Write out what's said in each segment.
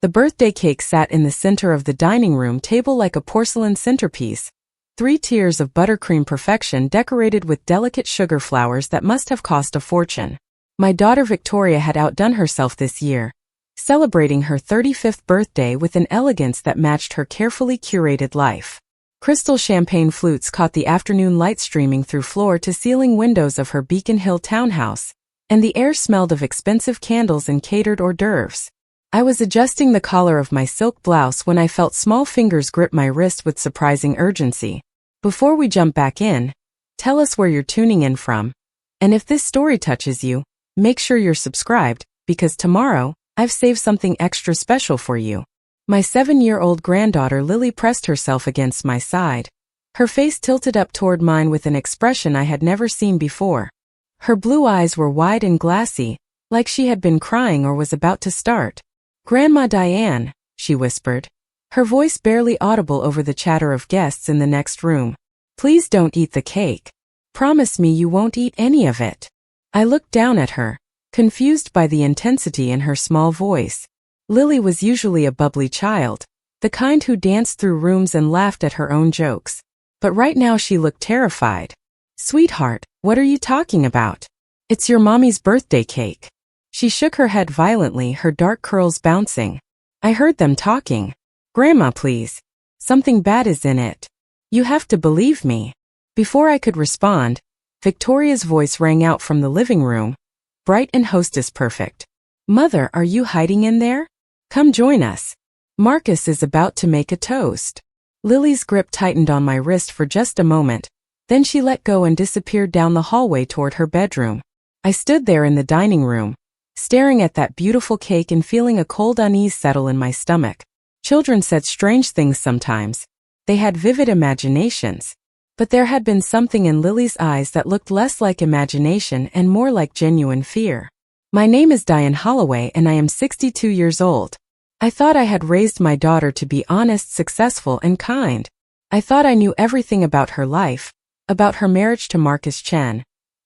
The birthday cake sat in the center of the dining room table like a porcelain centerpiece, 3 tiers of buttercream perfection decorated with delicate sugar flowers that must have cost a fortune. My daughter Victoria had outdone herself this year, celebrating her 35th birthday with an elegance that matched her carefully curated life. Crystal champagne flutes caught the afternoon light streaming through floor-to-ceiling windows of her Beacon Hill townhouse, and the air smelled of expensive candles and catered hors d'oeuvres. I was adjusting the collar of my silk blouse when I felt small fingers grip my wrist with surprising urgency. Before we jump back in, tell us where you're tuning in from. And if this story touches you, make sure you're subscribed, because tomorrow, I've saved something extra special for you. My 7-year-old granddaughter Lily pressed herself against my side, her face tilted up toward mine with an expression I had never seen before. Her blue eyes were wide and glassy, like she had been crying or was about to start. "Grandma Diane," she whispered, her voice barely audible over the chatter of guests in the next room. "Please don't eat the cake. Promise me you won't eat any of it." I looked down at her, confused by the intensity in her small voice. Lily was usually a bubbly child, the kind who danced through rooms and laughed at her own jokes. But right now she looked terrified. "Sweetheart, what are you talking about? It's your mommy's birthday cake." She shook her head violently, her dark curls bouncing. "I heard them talking. Grandma, please. Something bad is in it. You have to believe me." Before I could respond, Victoria's voice rang out from the living room, bright and hostess perfect. "Mother, are you hiding in there? Come join us. Marcus is about to make a toast." Lily's grip tightened on my wrist for just a moment, then she let go and disappeared down the hallway toward her bedroom. I stood there in the dining room, staring at that beautiful cake and feeling a cold unease settle in my stomach. Children said strange things sometimes. They had vivid imaginations. But there had been something in Lily's eyes that looked less like imagination and more like genuine fear. "My name is Diane Holloway and I am 62 years old. I thought I had raised my daughter to be honest, successful, and kind. I thought I knew everything about her life, about her marriage to Marcus Chen,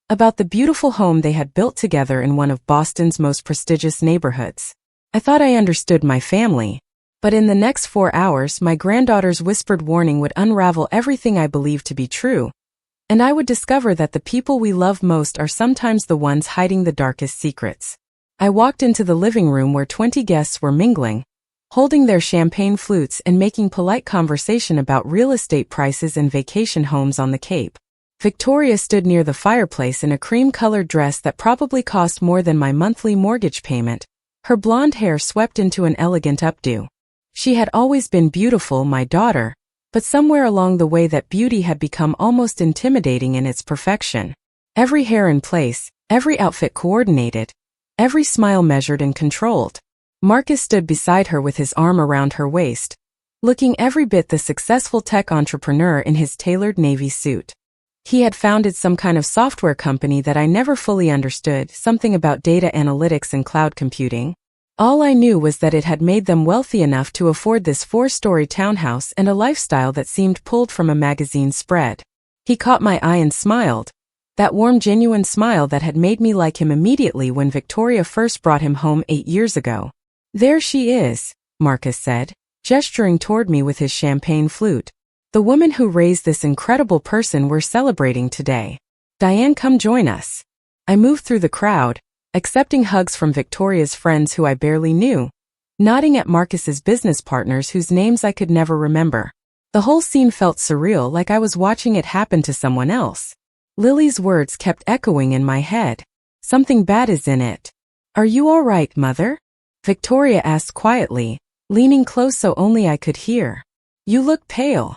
about the beautiful home they had built together in one of Boston's most prestigious neighborhoods. I thought I understood my family. But in the next 4 hours, my granddaughter's whispered warning would unravel everything I believed to be true, and I would discover that the people we love most are sometimes the ones hiding the darkest secrets." I walked into the living room where 20 guests were mingling, holding their champagne flutes and making polite conversation about real estate prices and vacation homes on the Cape. Victoria stood near the fireplace in a cream-colored dress that probably cost more than my monthly mortgage payment, her blonde hair swept into an elegant updo. She had always been beautiful, my daughter, but somewhere along the way that beauty had become almost intimidating in its perfection. Every hair in place, every outfit coordinated, every smile measured and controlled. Marcus stood beside her with his arm around her waist, looking every bit the successful tech entrepreneur in his tailored navy suit. He had founded some kind of software company that I never fully understood, something about data analytics and cloud computing. All I knew was that it had made them wealthy enough to afford this 4-story townhouse and a lifestyle that seemed pulled from a magazine spread. He caught my eye and smiled, that warm, genuine smile that had made me like him immediately when Victoria first brought him home 8 years ago. "There she is," Marcus said, gesturing toward me with his champagne flute. "The woman who raised this incredible person we're celebrating today. Diane, come join us." I moved through the crowd, accepting hugs from Victoria's friends who I barely knew, nodding at Marcus's business partners whose names I could never remember. The whole scene felt surreal, like I was watching it happen to someone else. Lily's words kept echoing in my head. "Something bad is in it. Are you all right, Mother?" Victoria asked quietly, leaning close so only I could hear. "You look pale."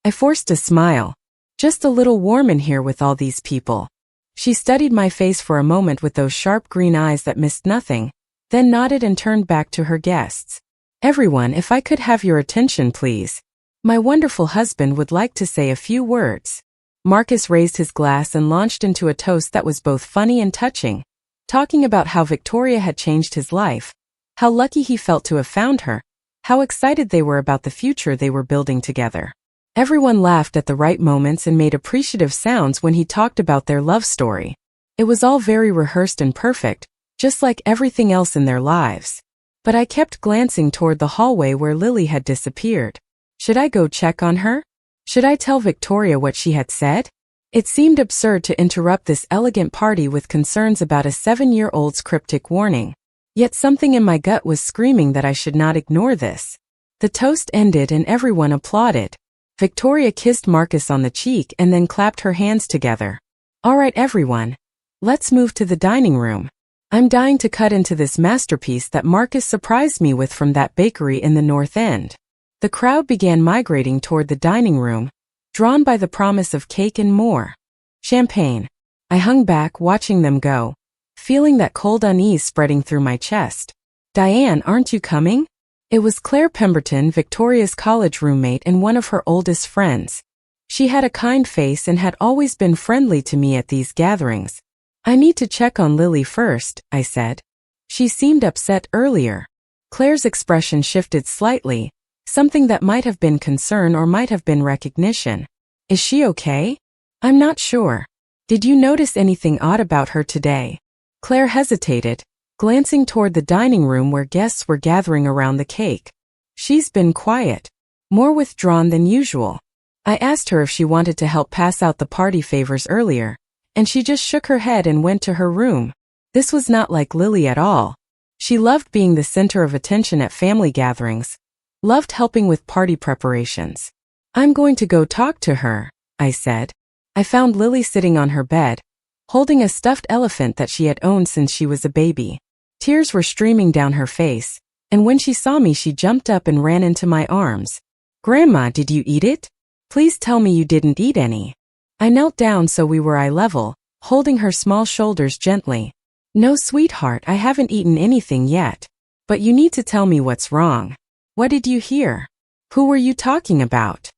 I forced a smile. "Just a little warm in here with all these people." She studied my face for a moment with those sharp green eyes that missed nothing, then nodded and turned back to her guests. "Everyone, if I could have your attention, please. My wonderful husband would like to say a few words." Marcus raised his glass and launched into a toast that was both funny and touching, talking about how Victoria had changed his life, how lucky he felt to have found her, how excited they were about the future they were building together. Everyone laughed at the right moments and made appreciative sounds when he talked about their love story. It was all very rehearsed and perfect, just like everything else in their lives. but I kept glancing toward the hallway where Lily had disappeared. Should I go check on her? Should I tell Victoria what she had said? It seemed absurd to interrupt this elegant party with concerns about a 7-year-old's cryptic warning. Yet something in my gut was screaming that I should not ignore this. The toast ended and everyone applauded. Victoria kissed Marcus on the cheek and then clapped her hands together. All right, everyone. Let's move to the dining room. I'm dying to cut into this masterpiece that Marcus surprised me with from that bakery in the North End. The crowd began migrating toward the dining room, drawn by the promise of cake and more. Champagne. I hung back watching them go, feeling that cold unease spreading through my chest. Diane, aren't you coming? It was Claire Pemberton, Victoria's college roommate and one of her oldest friends. She had a kind face and had always been friendly to me at these gatherings. I need to check on Lily first, I said. She seemed upset earlier. Claire's expression shifted slightly, something that might have been concern or might have been recognition. Is she okay? I'm not sure. Did you notice anything odd about her today? Claire hesitated, glancing toward the dining room where guests were gathering around the cake. She's been quiet, more withdrawn than usual. I asked her if she wanted to help pass out the party favors earlier, and she just shook her head and went to her room. This was not like Lily at all. She loved being the center of attention at family gatherings, loved helping with party preparations. I'm going to go talk to her, I said. I found Lily sitting on her bed, holding a stuffed elephant that she had owned since she was a baby. Tears were streaming down her face, and when she saw me she jumped up and ran into my arms. Grandma, did you eat it? Please tell me you didn't eat any. I knelt down so we were eye level, holding her small shoulders gently. No, sweetheart, I haven't eaten anything yet. But you need to tell me what's wrong. What did you hear? Who were you talking about?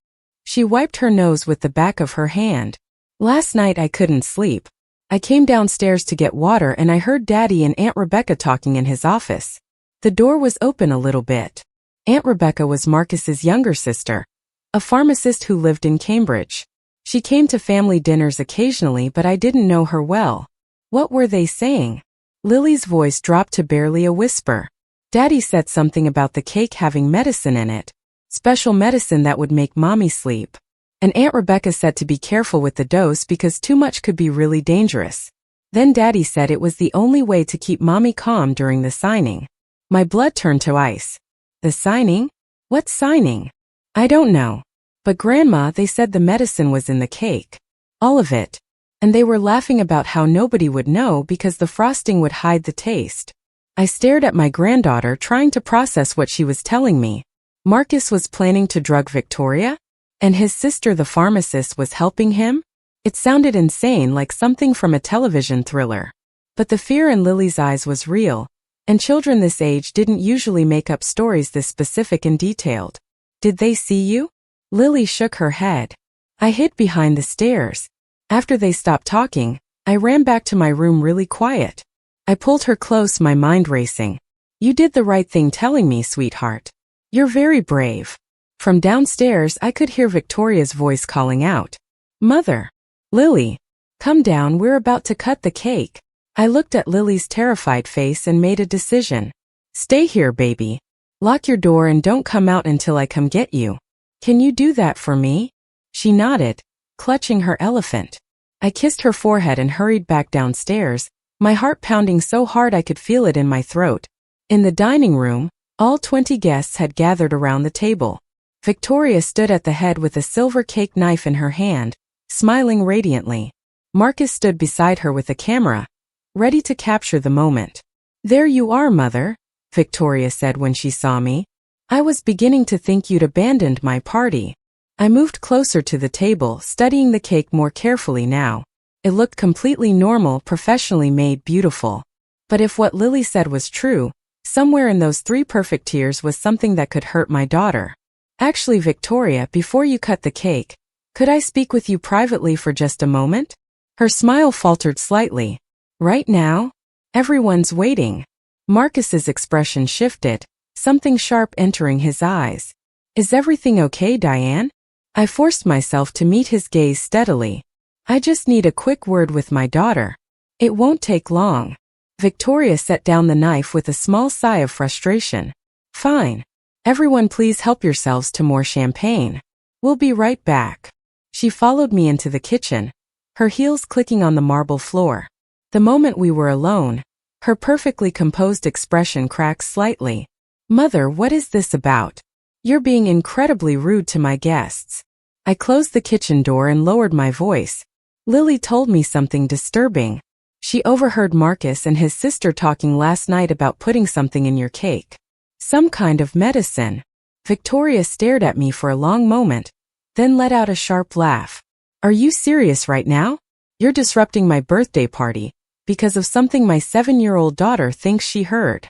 She wiped her nose with the back of her hand. Last night I couldn't sleep. I came downstairs to get water and I heard Daddy and Aunt Rebecca talking in his office. The door was open a little bit. Aunt Rebecca was Marcus's younger sister, a pharmacist who lived in Cambridge. She came to family dinners occasionally, but I didn't know her well. What were they saying? Lily's voice dropped to barely a whisper. Daddy said something about the cake having medicine in it. Special medicine that would make Mommy sleep. And Aunt Rebecca said to be careful with the dose because too much could be really dangerous. Then Daddy said it was the only way to keep Mommy calm during the signing. My blood turned to ice. The signing? What signing? I don't know. But Grandma, they said the medicine was in the cake. All of it. And they were laughing about how nobody would know because the frosting would hide the taste. I stared at my granddaughter trying to process what she was telling me. Marcus was planning to drug Victoria? And his sister, the pharmacist, was helping him? It sounded insane, like something from a television thriller. But the fear in Lily's eyes was real, and children this age didn't usually make up stories this specific and detailed. Did they see you? Lily shook her head. I hid behind the stairs. After they stopped talking, I ran back to my room really quiet. I pulled her close, my mind racing. You did the right thing telling me, sweetheart. You're very brave. From downstairs, I could hear Victoria's voice calling out. Mother. Lily. Come down, we're about to cut the cake. I looked at Lily's terrified face and made a decision. Stay here, baby. Lock your door and don't come out until I come get you. Can you do that for me? She nodded, clutching her elephant. I kissed her forehead and hurried back downstairs, my heart pounding so hard I could feel it in my throat. In the dining room, all 20 guests had gathered around the table. Victoria stood at the head with a silver cake knife in her hand, smiling radiantly. Marcus stood beside her with a camera, ready to capture the moment. There you are, Mother, Victoria said when she saw me. I was beginning to think you'd abandoned my party. I moved closer to the table, studying the cake more carefully now. It looked completely normal, professionally made, beautiful. But if what Lily said was true, somewhere in those 3 perfect tears was something that could hurt my daughter. Actually, Victoria, before you cut the cake, could I speak with you privately for just a moment? Her smile faltered slightly. Right now? Everyone's waiting. Marcus's expression shifted, something sharp entering his eyes. Is everything okay, Diane? I forced myself to meet his gaze steadily. I just need a quick word with my daughter. It won't take long. Victoria set down the knife with a small sigh of frustration. Fine. Everyone please help yourselves to more champagne. We'll be right back. She followed me into the kitchen, her heels clicking on the marble floor. The moment we were alone, her perfectly composed expression cracked slightly. Mother, what is this about? You're being incredibly rude to my guests. I closed the kitchen door and lowered my voice. Lily told me something disturbing. She overheard Marcus and his sister talking last night about putting something in your cake. Some kind of medicine. Victoria stared at me for a long moment, then let out a sharp laugh. Are you serious right now? You're disrupting my birthday party because of something my 7-year-old daughter thinks she heard.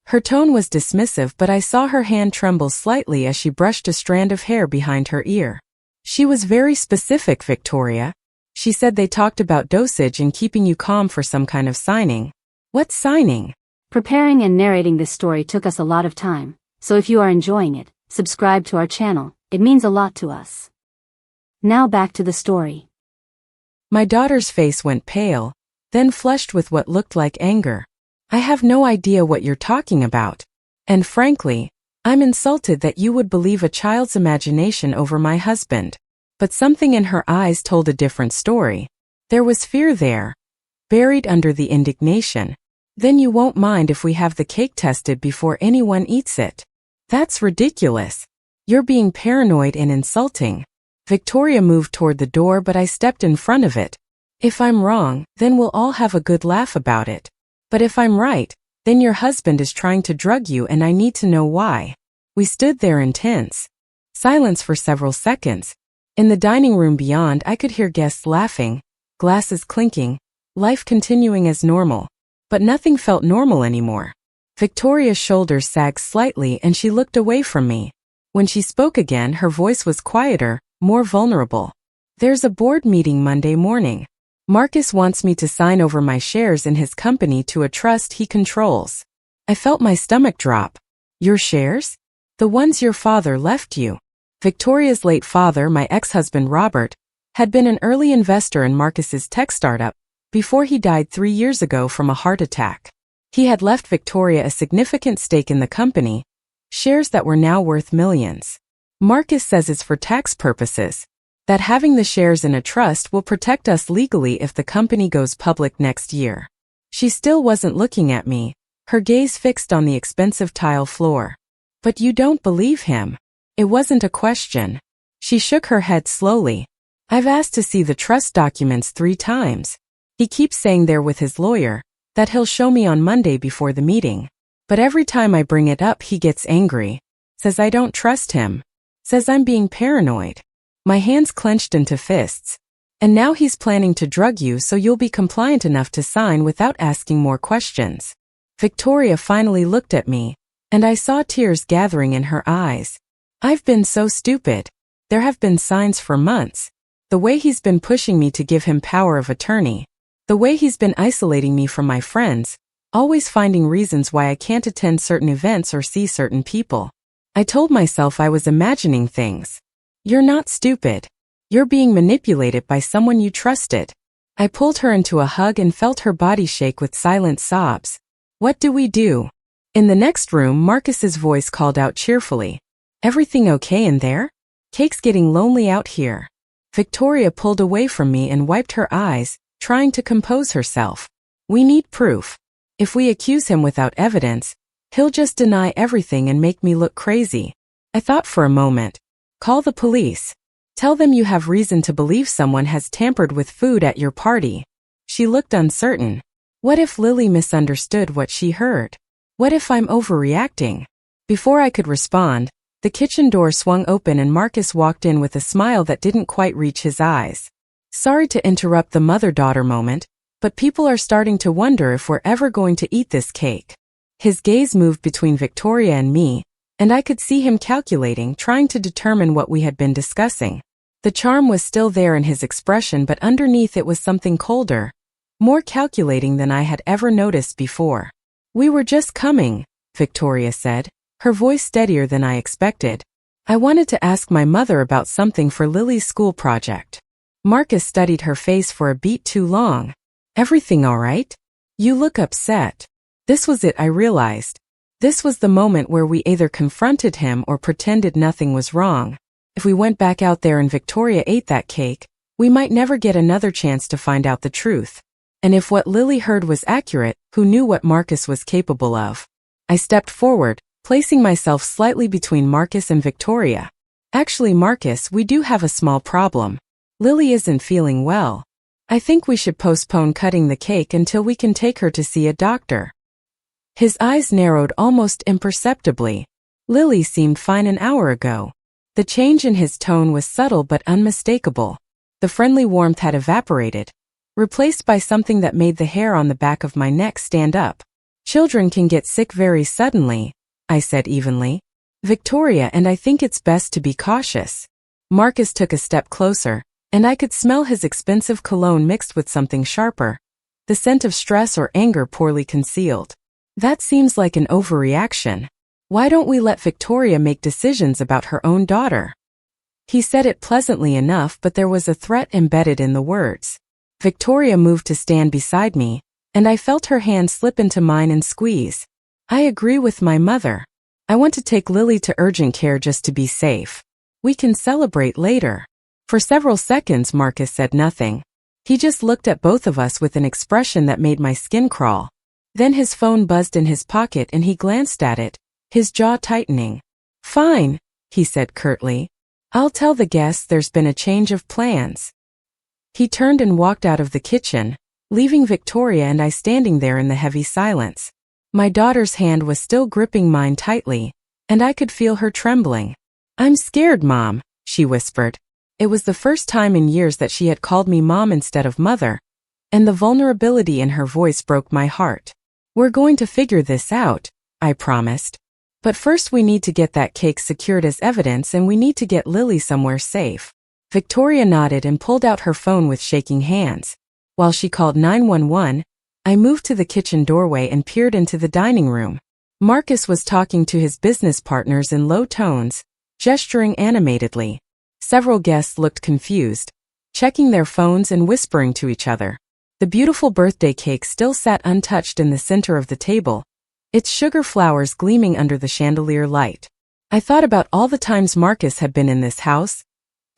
Her tone was dismissive, but I saw her hand tremble slightly as she brushed a strand of hair behind her ear. She was very specific, Victoria. She said they talked about dosage and keeping you calm for some kind of signing. What signing? Preparing and narrating this story took us a lot of time, so if you are enjoying it, subscribe to our channel, it means a lot to us. Now back to the story. My daughter's face went pale, then flushed with what looked like anger. I have no idea what you're talking about. And frankly, I'm insulted that you would believe a child's imagination over my husband. But something in her eyes told a different story. There was fear there, buried under the indignation. Then you won't mind if we have the cake tested before anyone eats it. That's ridiculous. You're being paranoid and insulting. Victoria moved toward the door, but I stepped in front of it. If I'm wrong, then we'll all have a good laugh about it. But if I'm right, then your husband is trying to drug you and I need to know why. We stood there in tense silence for several seconds. In the dining room beyond, I could hear guests laughing, glasses clinking, life continuing as normal. But nothing felt normal anymore. Victoria's shoulders sagged slightly and she looked away from me. When she spoke again, her voice was quieter, more vulnerable. There's a board meeting Monday morning. Marcus wants me to sign over my shares in his company to a trust he controls. I felt my stomach drop. Your shares? The ones your father left you. Victoria's late father, my ex-husband Robert, had been an early investor in Marcus's tech startup before he died 3 years ago from a heart attack. He had left Victoria a significant stake in the company, shares that were now worth millions. Marcus says it's for tax purposes, that having the shares in a trust will protect us legally if the company goes public next year. She still wasn't looking at me, her gaze fixed on the expensive tile floor. But you don't believe him? It wasn't a question. She shook her head slowly. I've asked to see the trust documents 3 times. He keeps saying they're with his lawyer, that he'll show me on Monday before the meeting. But every time I bring it up he gets angry. Says I don't trust him. Says I'm being paranoid. My hands clenched into fists. And now he's planning to drug you so you'll be compliant enough to sign without asking more questions. Victoria finally looked at me, and I saw tears gathering in her eyes. I've been so stupid. There have been signs for months. The way he's been pushing me to give him power of attorney. The way he's been isolating me from my friends, always finding reasons why I can't attend certain events or see certain people. I told myself I was imagining things. You're not stupid. You're being manipulated by someone you trusted. I pulled her into a hug and felt her body shake with silent sobs. What do we do? In the next room, Marcus's voice called out cheerfully. Everything okay in there? Cake's getting lonely out here. Victoria pulled away from me and wiped her eyes, trying to compose herself. We need proof. If we accuse him without evidence, he'll just deny everything and make me look crazy. I thought for a moment. Call the police. Tell them you have reason to believe someone has tampered with food at your party. She looked uncertain. What if Lily misunderstood what she heard? What if I'm overreacting? Before I could respond, the kitchen door swung open and Marcus walked in with a smile that didn't quite reach his eyes. Sorry to interrupt the mother-daughter moment, but people are starting to wonder if we're ever going to eat this cake. His gaze moved between Victoria and me, and I could see him calculating, trying to determine what we had been discussing. The charm was still there in his expression, but underneath it was something colder, more calculating than I had ever noticed before. We were just coming, Victoria said, her voice steadier than I expected. I wanted to ask my mother about something for Lily's school project. Marcus studied her face for a beat too long. Everything all right? You look upset. This was it, I realized. This was the moment where we either confronted him or pretended nothing was wrong. If we went back out there and Victoria ate that cake, we might never get another chance to find out the truth. And if what Lily heard was accurate, who knew what Marcus was capable of? I stepped forward, placing myself slightly between Marcus and Victoria. Actually, Marcus, we do have a small problem. Lily isn't feeling well. I think we should postpone cutting the cake until we can take her to see a doctor. His eyes narrowed almost imperceptibly. Lily seemed fine an hour ago. The change in his tone was subtle but unmistakable. The friendly warmth had evaporated, replaced by something that made the hair on the back of my neck stand up. Children can get sick very suddenly, I said evenly. Victoria, and I think it's best to be cautious. Marcus took a step closer, and I could smell his expensive cologne mixed with something sharper, the scent of stress or anger poorly concealed. That seems like an overreaction. Why don't we let Victoria make decisions about her own daughter? He said it pleasantly enough, but there was a threat embedded in the words. Victoria moved to stand beside me, and I felt her hand slip into mine and squeeze. I agree with my mother. I want to take Lily to urgent care just to be safe. We can celebrate later. For several seconds, Marcus said nothing. He just looked at both of us with an expression that made my skin crawl. Then his phone buzzed in his pocket and he glanced at it, his jaw tightening. Fine, he said curtly. I'll tell the guests there's been a change of plans. He turned and walked out of the kitchen, leaving Victoria and I standing there in the heavy silence. My daughter's hand was still gripping mine tightly, and I could feel her trembling. I'm scared, Mom, she whispered. It was the first time in years that she had called me Mom instead of Mother, and the vulnerability in her voice broke my heart. We're going to figure this out, I promised. But first we need to get that cake secured as evidence and we need to get Lily somewhere safe. Victoria nodded and pulled out her phone with shaking hands. While she called 911, I moved to the kitchen doorway and peered into the dining room. Marcus was talking to his business partners in low tones, gesturing animatedly. Several guests looked confused, checking their phones and whispering to each other. The beautiful birthday cake still sat untouched in the center of the table, its sugar flowers gleaming under the chandelier light. I thought about all the times Marcus had been in this house,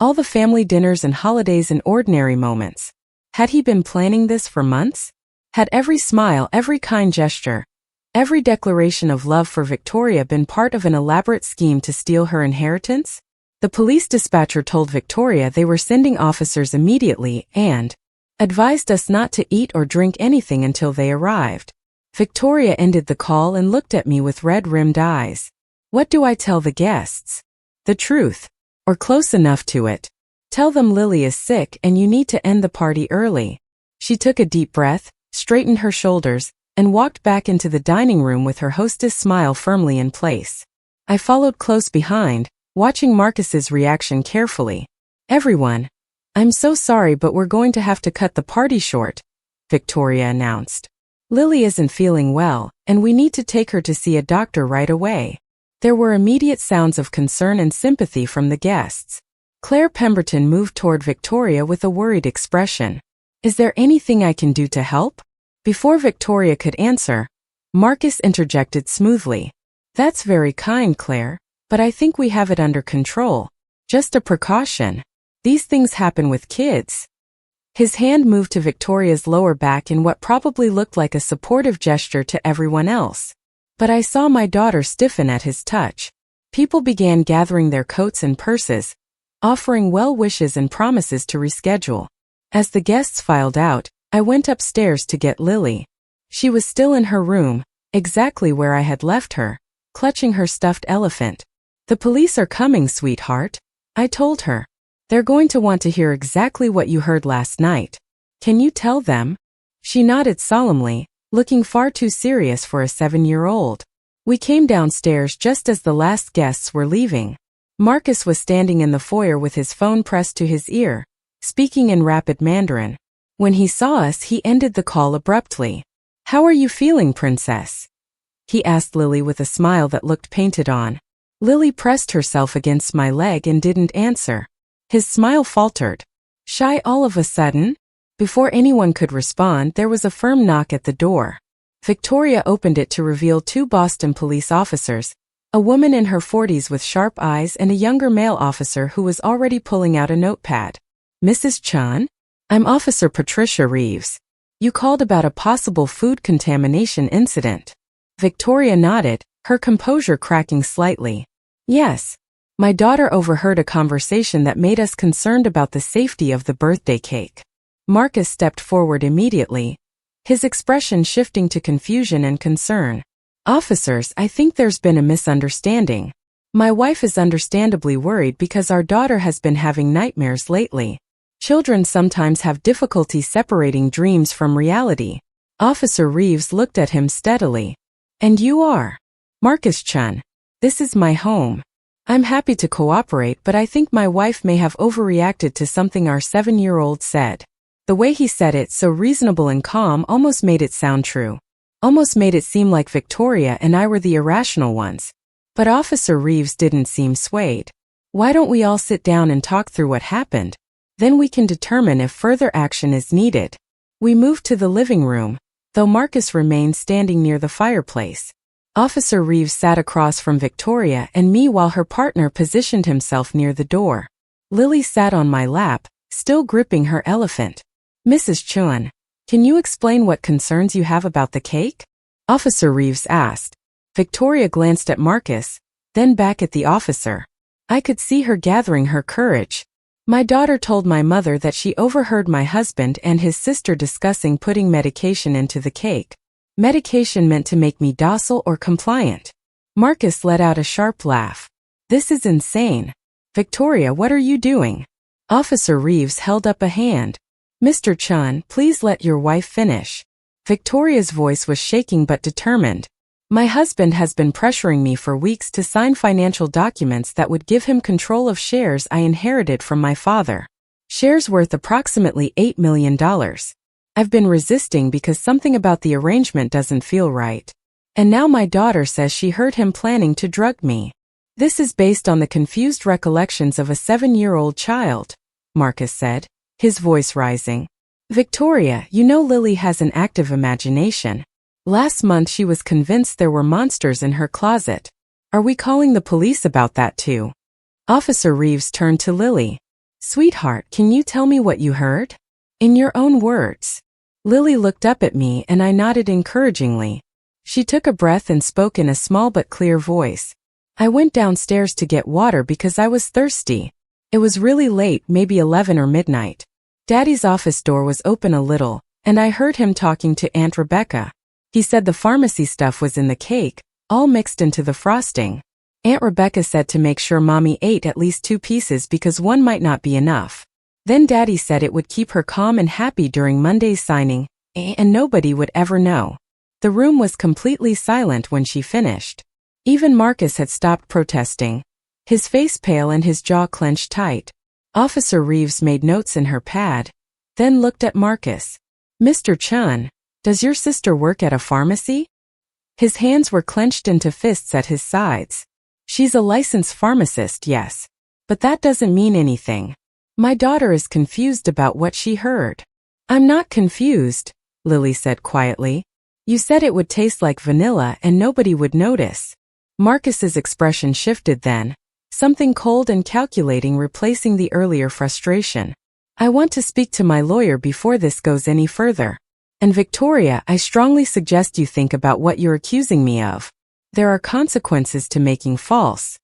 all the family dinners and holidays and ordinary moments. Had he been planning this for months? Had every smile, every kind gesture, every declaration of love for Victoria been part of an elaborate scheme to steal her inheritance? The police dispatcher told Victoria they were sending officers immediately and advised us not to eat or drink anything until they arrived. Victoria ended the call and looked at me with red-rimmed eyes. What do I tell the guests? The truth, or close enough to it. Tell them Lily is sick and you need to end the party early. She took a deep breath, straightened her shoulders, and walked back into the dining room with her hostess smile firmly in place. I followed close behind, watching Marcus's reaction carefully. Everyone, I'm so sorry but we're going to have to cut the party short, Victoria announced. Lily isn't feeling well, and we need to take her to see a doctor right away. There were immediate sounds of concern and sympathy from the guests. Claire Pemberton moved toward Victoria with a worried expression. Is there anything I can do to help? Before Victoria could answer, Marcus interjected smoothly. That's very kind, Claire, but I think we have it under control. Just a precaution. These things happen with kids. His hand moved to Victoria's lower back in what probably looked like a supportive gesture to everyone else. But I saw my daughter stiffen at his touch. People began gathering their coats and purses, offering well wishes and promises to reschedule. As the guests filed out, I went upstairs to get Lily. She was still in her room, exactly where I had left her, clutching her stuffed elephant. The police are coming, sweetheart, I told her. They're going to want to hear exactly what you heard last night. Can you tell them? She nodded solemnly, looking far too serious for a 7-year-old. We came downstairs just as the last guests were leaving. Marcus was standing in the foyer with his phone pressed to his ear, speaking in rapid Mandarin. When he saw us, he ended the call abruptly. How are you feeling, princess? He asked Lily with a smile that looked painted on. Lily pressed herself against my leg and didn't answer. His smile faltered. Shy all of a sudden? Before anyone could respond, there was a firm knock at the door. Victoria opened it to reveal two Boston police officers, a woman in her 40s with sharp eyes and a younger male officer who was already pulling out a notepad. Mrs. Chun? I'm Officer Patricia Reeves. You called about a possible food contamination incident. Victoria nodded, her composure cracking slightly. Yes. My daughter overheard a conversation that made us concerned about the safety of the birthday cake. Marcus stepped forward immediately, his expression shifting to confusion and concern. Officers, I think there's been a misunderstanding. My wife is understandably worried because our daughter has been having nightmares lately. Children sometimes have difficulty separating dreams from reality. Officer Reeves looked at him steadily. And you are? Marcus Chun. This is my home. I'm happy to cooperate, but I think my wife may have overreacted to something our 7-year-old said. The way he said it, so reasonable and calm, almost made it sound true. Almost made it seem like Victoria and I were the irrational ones. But Officer Reeves didn't seem swayed. Why don't we all sit down and talk through what happened? Then we can determine if further action is needed. We moved to the living room, though Marcus remained standing near the fireplace. Officer Reeves sat across from Victoria and me while her partner positioned himself near the door. Lily sat on my lap, still gripping her elephant. Mrs. Chun, can you explain what concerns you have about the cake? Officer Reeves asked. Victoria glanced at Marcus, then back at the officer. I could see her gathering her courage. My daughter told my mother that she overheard my husband and his sister discussing putting medication into the cake. Medication meant to make me docile or compliant. Marcus let out a sharp laugh. This is insane. Victoria, what are you doing? Officer Reeves held up a hand. Mr. Chun, please let your wife finish. Victoria's voice was shaking but determined. My husband has been pressuring me for weeks to sign financial documents that would give him control of shares I inherited from my father. Shares worth approximately $8 million. I've been resisting because something about the arrangement doesn't feel right. And now my daughter says she heard him planning to drug me. This is based on the confused recollections of a 7-year-old child, Marcus said, his voice rising. Victoria, you know Lily has an active imagination. Last month she was convinced there were monsters in her closet. Are we calling the police about that too? Officer Reeves turned to Lily. Sweetheart, can you tell me what you heard? In your own words. Lily looked up at me and I nodded encouragingly. She took a breath and spoke in a small but clear voice. I went downstairs to get water because I was thirsty. It was really late, maybe 11 or midnight. Daddy's office door was open a little, and I heard him talking to Aunt Rebecca. He said the pharmacy stuff was in the cake, all mixed into the frosting. Aunt Rebecca said to make sure Mommy ate at least 2 pieces because one might not be enough. Then Daddy said it would keep her calm and happy during Monday's signing, and nobody would ever know. The room was completely silent when she finished. Even Marcus had stopped protesting, his face pale and his jaw clenched tight. Officer Reeves made notes in her pad, then looked at Marcus. Mr. Chun, does your sister work at a pharmacy? His hands were clenched into fists at his sides. She's a licensed pharmacist, yes. But that doesn't mean anything. My daughter is confused about what she heard. I'm not confused, Lily said quietly. You said it would taste like vanilla and nobody would notice. Marcus's expression shifted then, something cold and calculating replacing the earlier frustration. I want to speak to my lawyer before this goes any further. And Victoria, I strongly suggest you think about what you're accusing me of. There are consequences to making false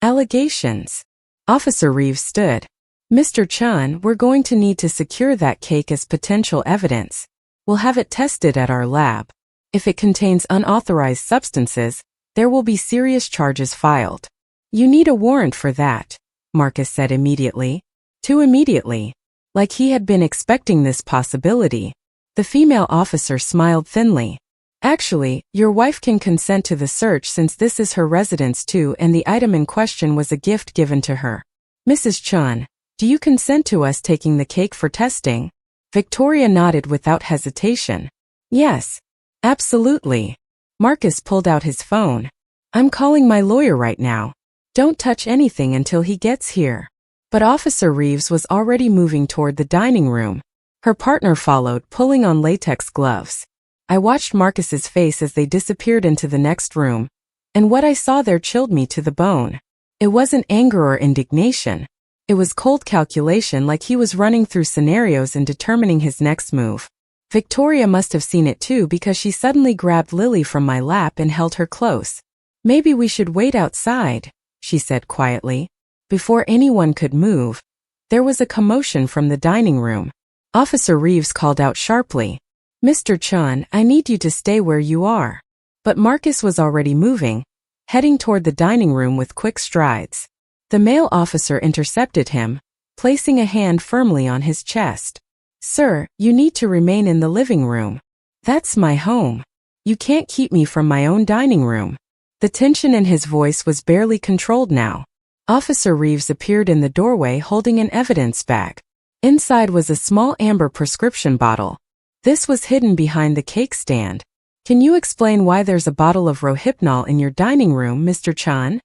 allegations. Officer Reeves stood. Mr. Chun, we're going to need to secure that cake as potential evidence. We'll have it tested at our lab. If it contains unauthorized substances, there will be serious charges filed. You need a warrant for that, Marcus said immediately. Too immediately. Like he had been expecting this possibility. The female officer smiled thinly. Actually, your wife can consent to the search since this is her residence too and the item in question was a gift given to her. Mrs. Chun, do you consent to us taking the cake for testing? Victoria nodded without hesitation. Yes. Absolutely. Marcus pulled out his phone. I'm calling my lawyer right now. Don't touch anything until he gets here. But Officer Reeves was already moving toward the dining room. Her partner followed, pulling on latex gloves. I watched Marcus's face as they disappeared into the next room, and what I saw there chilled me to the bone. It wasn't anger or indignation. It was cold calculation, like he was running through scenarios and determining his next move. Victoria must have seen it too, because she suddenly grabbed Lily from my lap and held her close. "Maybe we should wait outside," she said quietly. Before anyone could move, there was a commotion from the dining room. Officer Reeves called out sharply, "Mr. Chun, I need you to stay where you are." But Marcus was already moving, heading toward the dining room with quick strides. The male officer intercepted him, placing a hand firmly on his chest. "Sir, you need to remain in the living room. That's my home. You can't keep me from my own dining room." The tension in his voice was barely controlled now. Officer Reeves appeared in the doorway holding an evidence bag. Inside was a small amber prescription bottle. This was hidden behind the cake stand. "Can you explain why there's a bottle of Rohypnol in your dining room, Mr. Chan?"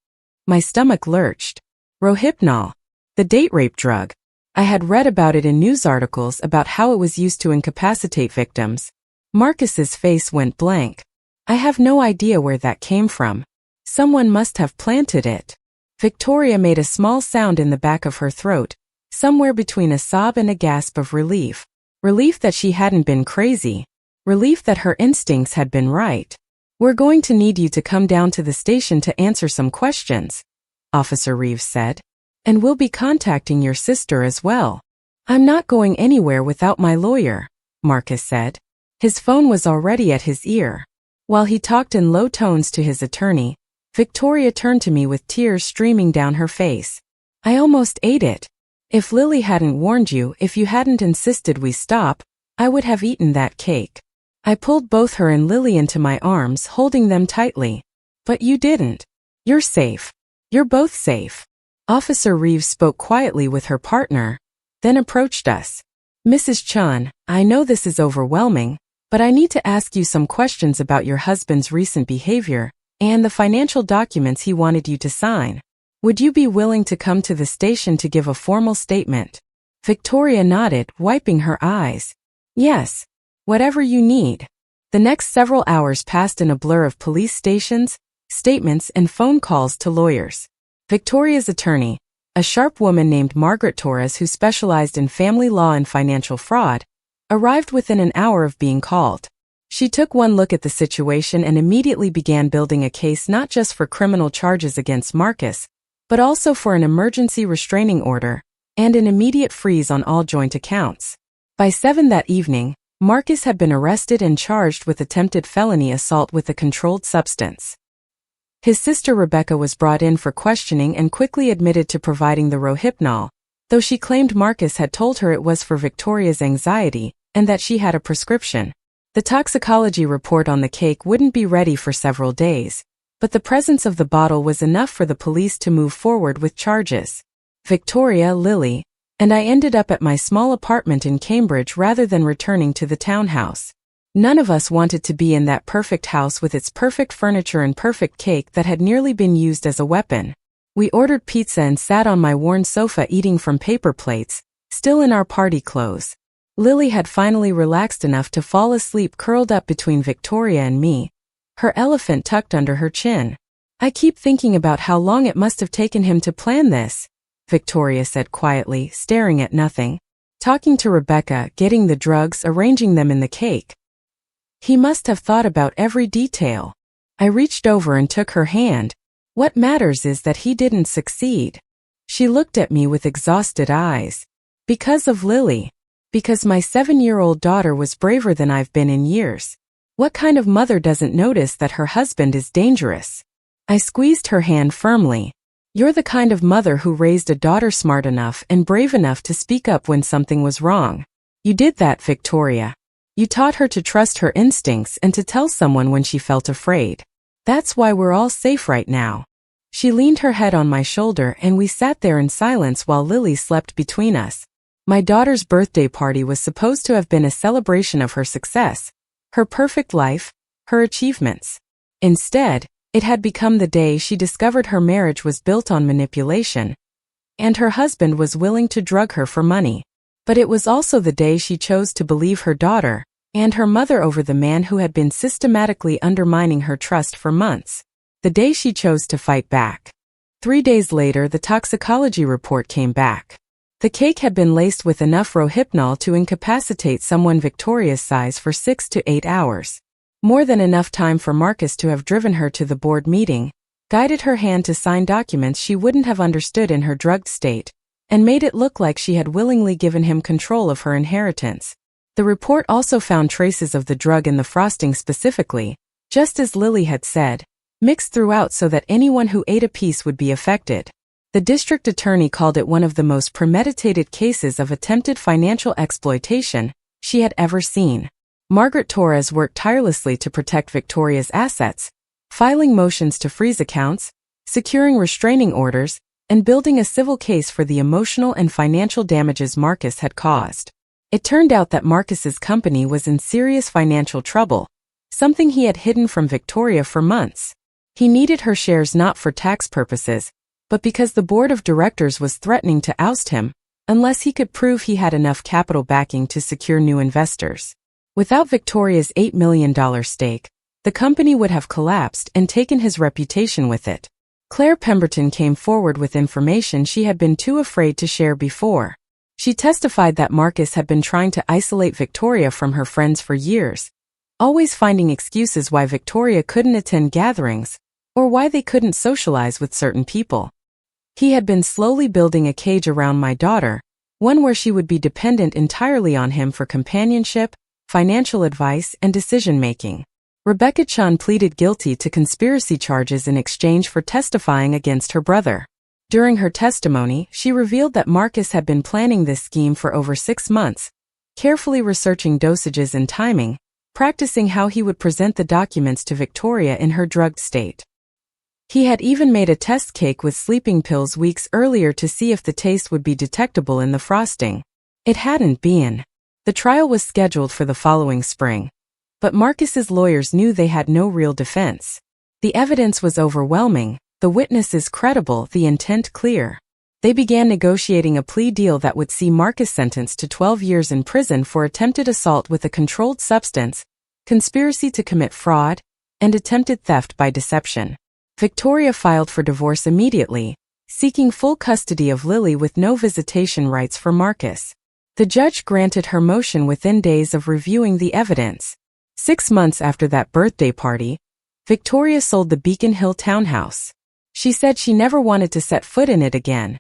My stomach lurched. Rohypnol, the date rape drug. I had read about it in news articles about how it was used to incapacitate victims. Marcus's face went blank. "I have no idea where that came from. Someone must have planted it." Victoria made a small sound in the back of her throat, somewhere between a sob and a gasp of relief. Relief that she hadn't been crazy. Relief that her instincts had been right. "We're going to need you to come down to the station to answer some questions," Officer Reeves said. "And we'll be contacting your sister as well." "I'm not going anywhere without my lawyer," Marcus said. His phone was already at his ear. While he talked in low tones to his attorney, Victoria turned to me with tears streaming down her face. "I almost ate it. If Lily hadn't warned you, if you hadn't insisted we stop, I would have eaten that cake." I pulled both her and Lily into my arms, holding them tightly. "But you didn't. You're safe. You're both safe." Officer Reeves spoke quietly with her partner, then approached us. "Mrs. Chun, I know this is overwhelming, but I need to ask you some questions about your husband's recent behavior and the financial documents he wanted you to sign. Would you be willing to come to the station to give a formal statement?" Victoria nodded, wiping her eyes. "Yes. Whatever you need." The next several hours passed in a blur of police stations, statements, and phone calls to lawyers. Victoria's attorney, a sharp woman named Margaret Torres who specialized in family law and financial fraud, arrived within an hour of being called. She took one look at the situation and immediately began building a case not just for criminal charges against Marcus, but also for an emergency restraining order and an immediate freeze on all joint accounts. By 7 that evening, Marcus had been arrested and charged with attempted felony assault with a controlled substance. His sister Rebecca was brought in for questioning and quickly admitted to providing the Rohypnol, though she claimed Marcus had told her it was for Victoria's anxiety and that she had a prescription. The toxicology report on the cake wouldn't be ready for several days, but the presence of the bottle was enough for the police to move forward with charges. Victoria, Lily, and I ended up at my small apartment in Cambridge rather than returning to the townhouse. None of us wanted to be in that perfect house with its perfect furniture and perfect cake that had nearly been used as a weapon. We ordered pizza and sat on my worn sofa eating from paper plates, still in our party clothes. Lily had finally relaxed enough to fall asleep curled up between Victoria and me, her elephant tucked under her chin. "I keep thinking about how long it must have taken him to plan this," Victoria said quietly, staring at nothing. "Talking to Rebecca, getting the drugs, arranging them in the cake. He must have thought about every detail." I reached over and took her hand. "What matters is that he didn't succeed." She looked at me with exhausted eyes. "Because of Lily. Because my 7-year-old daughter was braver than I've been in years. What kind of mother doesn't notice that her husband is dangerous?" I squeezed her hand firmly. "You're the kind of mother who raised a daughter smart enough and brave enough to speak up when something was wrong. You did that, Victoria. You taught her to trust her instincts and to tell someone when she felt afraid. That's why we're all safe right now." She leaned her head on my shoulder and we sat there in silence while Lily slept between us. My daughter's birthday party was supposed to have been a celebration of her success, her perfect life, her achievements. Instead, it had become the day she discovered her marriage was built on manipulation, and her husband was willing to drug her for money. But it was also the day she chose to believe her daughter and her mother over the man who had been systematically undermining her trust for months. The day she chose to fight back. 3 days later, the toxicology report came back. The cake had been laced with enough rohypnol to incapacitate someone Victoria's size for 6 to 8 hours. More than enough time for Marcus to have driven her to the board meeting, guided her hand to sign documents she wouldn't have understood in her drugged state, and made it look like she had willingly given him control of her inheritance. The report also found traces of the drug in the frosting specifically, just as Lily had said, mixed throughout so that anyone who ate a piece would be affected. The district attorney called it one of the most premeditated cases of attempted financial exploitation she had ever seen. Margaret Torres worked tirelessly to protect Victoria's assets, filing motions to freeze accounts, securing restraining orders, and building a civil case for the emotional and financial damages Marcus had caused. It turned out that Marcus's company was in serious financial trouble, something he had hidden from Victoria for months. He needed her shares not for tax purposes, but because the board of directors was threatening to oust him, unless he could prove he had enough capital backing to secure new investors. Without Victoria's $8 million stake, the company would have collapsed and taken his reputation with it. Claire Pemberton came forward with information she had been too afraid to share before. She testified that Marcus had been trying to isolate Victoria from her friends for years, always finding excuses why Victoria couldn't attend gatherings, or why they couldn't socialize with certain people. He had been slowly building a cage around my daughter, one where she would be dependent entirely on him for companionship, financial advice, and decision-making. Rebecca Chun pleaded guilty to conspiracy charges in exchange for testifying against her brother. During her testimony, she revealed that Marcus had been planning this scheme for over 6 months, carefully researching dosages and timing, practicing how he would present the documents to Victoria in her drugged state. He had even made a test cake with sleeping pills weeks earlier to see if the taste would be detectable in the frosting. It hadn't been. The trial was scheduled for the following spring, but Marcus's lawyers knew they had no real defense. The evidence was overwhelming, the witnesses credible, the intent clear. They began negotiating a plea deal that would see Marcus sentenced to 12 years in prison for attempted assault with a controlled substance, conspiracy to commit fraud, and attempted theft by deception. Victoria filed for divorce immediately, seeking full custody of Lily with no visitation rights for Marcus. The judge granted her motion within days of reviewing the evidence. 6 months after that birthday party, Victoria sold the Beacon Hill townhouse. She said she never wanted to set foot in it again.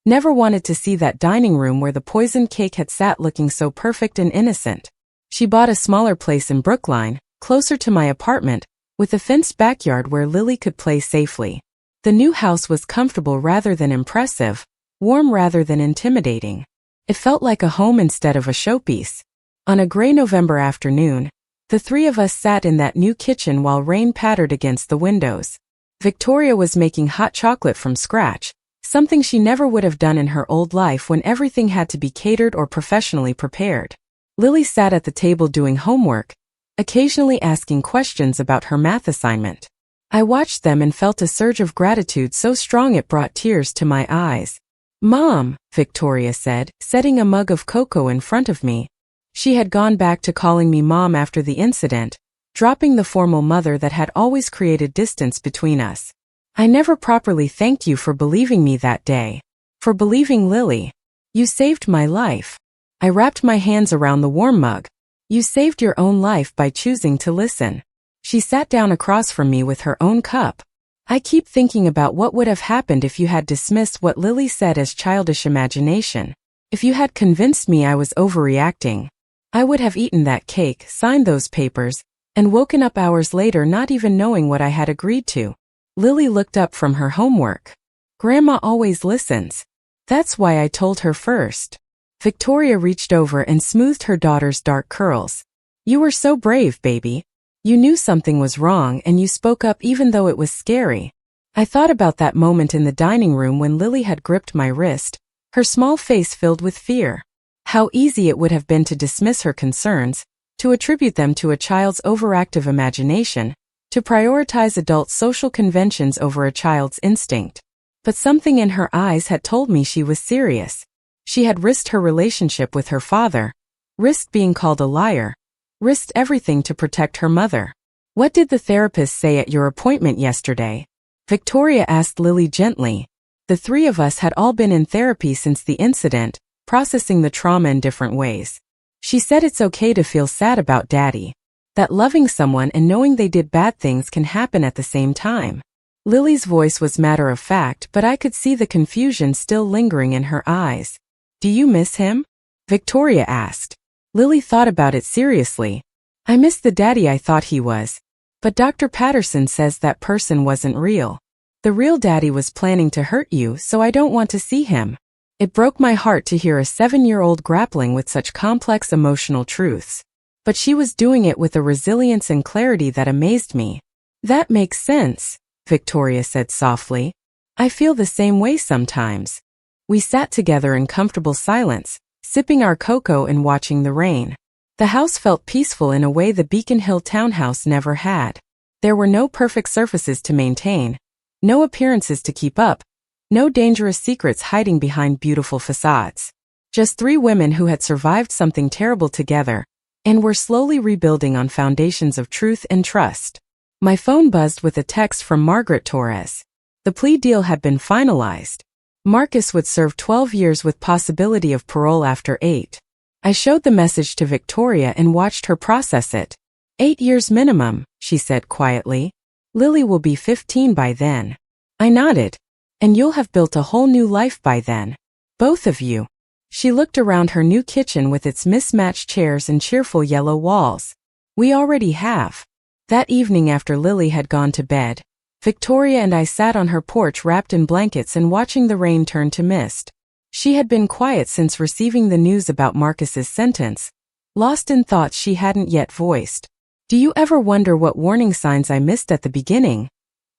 Never wanted to see that dining room where the poisoned cake had sat looking so perfect and innocent. She bought a smaller place in Brookline, closer to my apartment, with a fenced backyard where Lily could play safely. The new house was comfortable rather than impressive, warm rather than intimidating. It felt like a home instead of a showpiece. On a gray November afternoon, the three of us sat in that new kitchen while rain pattered against the windows. Victoria was making hot chocolate from scratch, something she never would have done in her old life when everything had to be catered or professionally prepared. Lily sat at the table doing homework, occasionally asking questions about her math assignment. I watched them and felt a surge of gratitude so strong it brought tears to my eyes. "Mom," Victoria said, setting a mug of cocoa in front of me. She had gone back to calling me Mom after the incident, dropping the formal mother that had always created distance between us. "I never properly thanked you for believing me that day. For believing Lily. You saved my life." I wrapped my hands around the warm mug. "You saved your own life by choosing to listen." She sat down across from me with her own cup. "I keep thinking about what would have happened if you had dismissed what Lily said as childish imagination. If you had convinced me I was overreacting. I would have eaten that cake, signed those papers, and woken up hours later not even knowing what I had agreed to." Lily looked up from her homework. "Grandma always listens. That's why I told her first." Victoria reached over and smoothed her daughter's dark curls. "You were so brave, baby. You knew something was wrong and you spoke up even though it was scary." I thought about that moment in the dining room when Lily had gripped my wrist, her small face filled with fear. How easy it would have been to dismiss her concerns, to attribute them to a child's overactive imagination, to prioritize adult social conventions over a child's instinct. But something in her eyes had told me she was serious. She had risked her relationship with her father, risked being called a liar, risked everything to protect her mother. "What did the therapist say at your appointment yesterday?" Victoria asked Lily gently. The three of us had all been in therapy since the incident, processing the trauma in different ways. "She said it's okay to feel sad about Daddy. That loving someone and knowing they did bad things can happen at the same time." Lily's voice was matter of fact, but I could see the confusion still lingering in her eyes. "Do you miss him?" Victoria asked. Lily thought about it seriously. "I miss the daddy I thought he was. But Dr. Patterson says that person wasn't real. The real daddy was planning to hurt you, so I don't want to see him." It broke my heart to hear a 7-year-old grappling with such complex emotional truths. But she was doing it with a resilience and clarity that amazed me. "That makes sense," Victoria said softly. "I feel the same way sometimes." We sat together in comfortable silence, sipping our cocoa and watching the rain. The house felt peaceful in a way the Beacon Hill townhouse never had. There were no perfect surfaces to maintain, no appearances to keep up, no dangerous secrets hiding behind beautiful facades. Just 3 women who had survived something terrible together, and were slowly rebuilding on foundations of truth and trust. My phone buzzed with a text from Margaret Torres. The plea deal had been finalized. Marcus would serve 12 years with possibility of parole after 8. I showed the message to Victoria and watched her process it. 8 years minimum, she said quietly. Lily will be 15 by then. I nodded. And you'll have built a whole new life by then. Both of you. She looked around her new kitchen with its mismatched chairs and cheerful yellow walls. We already have. That evening after Lily had gone to bed, Victoria and I sat on her porch wrapped in blankets and watching the rain turn to mist. She had been quiet since receiving the news about Marcus's sentence, lost in thoughts she hadn't yet voiced. "Do you ever wonder what warning signs I missed at the beginning?"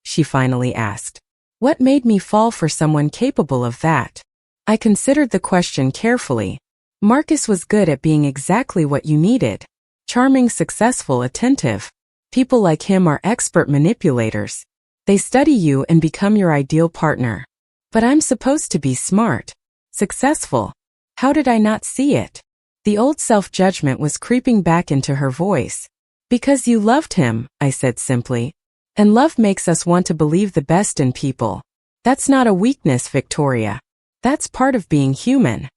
she finally asked. "What made me fall for someone capable of that?" I considered the question carefully. Marcus was good at being exactly what you needed. Charming, successful, attentive. People like him are expert manipulators. They study you and become your ideal partner. But I'm supposed to be smart. Successful. How did I not see it? The old self-judgment was creeping back into her voice. "Because you loved him," I said simply. "And love makes us want to believe the best in people. That's not a weakness, Victoria. That's part of being human."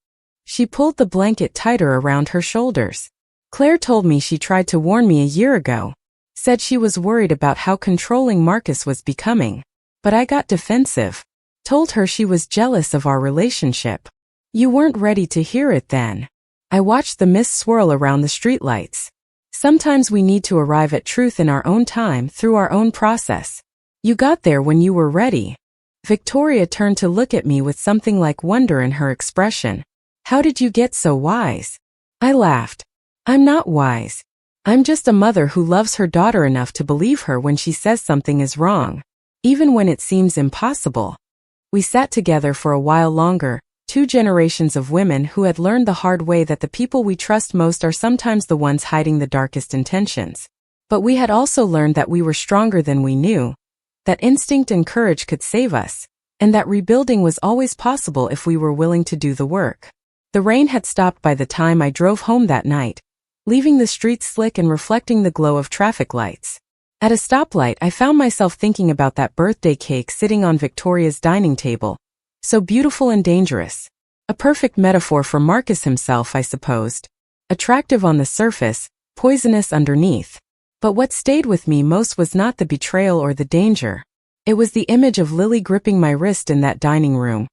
She pulled the blanket tighter around her shoulders. "Claire told me she tried to warn me a year ago. Said she was worried about how controlling Marcus was becoming. But I got defensive. Told her she was jealous of our relationship. You weren't ready to hear it then." I watched the mist swirl around the streetlights. Sometimes we need to arrive at truth in our own time through our own process. You got there when you were ready. Victoria turned to look at me with something like wonder in her expression. "How did you get so wise?" I laughed. "I'm not wise. I'm just a mother who loves her daughter enough to believe her when she says something is wrong, even when it seems impossible." We sat together for a while longer, 2 generations of women who had learned the hard way that the people we trust most are sometimes the ones hiding the darkest intentions. But we had also learned that we were stronger than we knew, that instinct and courage could save us, and that rebuilding was always possible if we were willing to do the work. The rain had stopped by the time I drove home that night, leaving the streets slick and reflecting the glow of traffic lights. At a stoplight, I found myself thinking about that birthday cake sitting on Victoria's dining table. So beautiful and dangerous. A perfect metaphor for Marcus himself, I supposed. Attractive on the surface, poisonous underneath. But what stayed with me most was not the betrayal or the danger. It was the image of Lily gripping my wrist in that dining room.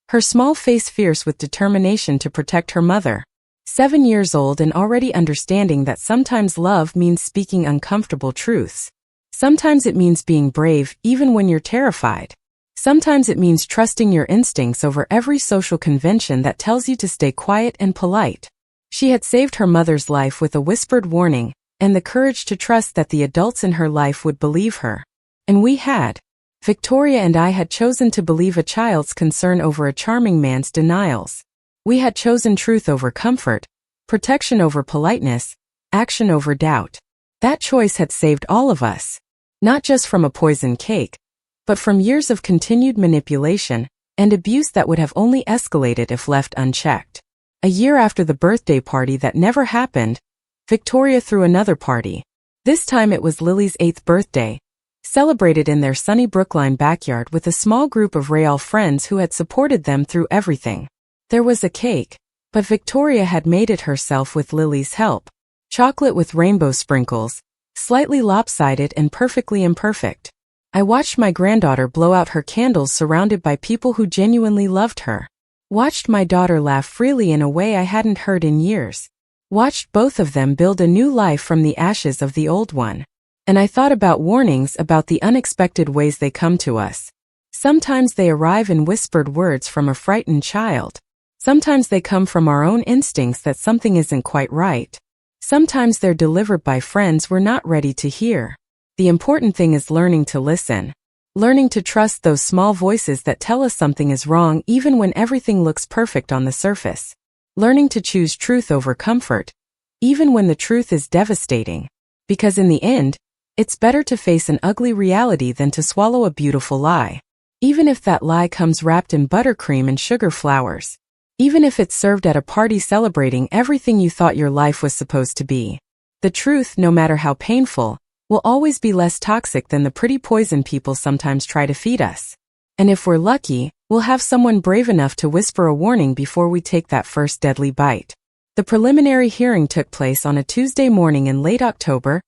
Her small face fierce with determination to protect her mother. 7 years old and already understanding that sometimes love means speaking uncomfortable truths. Sometimes it means being brave even when you're terrified. Sometimes it means trusting your instincts over every social convention that tells you to stay quiet and polite. She had saved her mother's life with a whispered warning, and the courage to trust that the adults in her life would believe her. And we had. Victoria and I had chosen to believe a child's concern over a charming man's denials. We had chosen truth over comfort, protection over politeness, action over doubt. That choice had saved all of us. Not just from a poisoned cake, but from years of continued manipulation, and abuse that would have only escalated if left unchecked. A year after the birthday party that never happened, Victoria threw another party. This time it was Lily's 8th birthday, celebrated in their sunny Brookline backyard with a small group of Real friends who had supported them through everything. There was a cake, but Victoria had made it herself with Lily's help. Chocolate with rainbow sprinkles, slightly lopsided and perfectly imperfect. I watched my granddaughter blow out her candles surrounded by people who genuinely loved her. Watched my daughter laugh freely in a way I hadn't heard in years. Watched both of them build a new life from the ashes of the old one. And I thought about warnings about the unexpected ways they come to us. Sometimes they arrive in whispered words from a frightened child. Sometimes they come from our own instincts that something isn't quite right. Sometimes they're delivered by friends we're not ready to hear. The important thing is learning to listen. Learning to trust those small voices that tell us something is wrong even when everything looks perfect on the surface. Learning to choose truth over comfort, even when the truth is devastating. Because in the end, it's better to face an ugly reality than to swallow a beautiful lie. Even if that lie comes wrapped in buttercream and sugar flowers. Even if it's served at a party celebrating everything you thought your life was supposed to be. The truth, no matter how painful, will always be less toxic than the pretty poison people sometimes try to feed us. And if we're lucky, we'll have someone brave enough to whisper a warning before we take that first deadly bite. The preliminary hearing took place on a Tuesday morning in late October,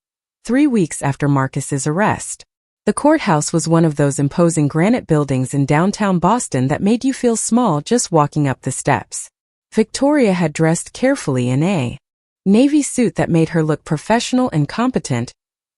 3 weeks after Marcus's arrest. The courthouse was one of those imposing granite buildings in downtown Boston that made you feel small just walking up the steps. Victoria had dressed carefully in a navy suit that made her look professional and competent,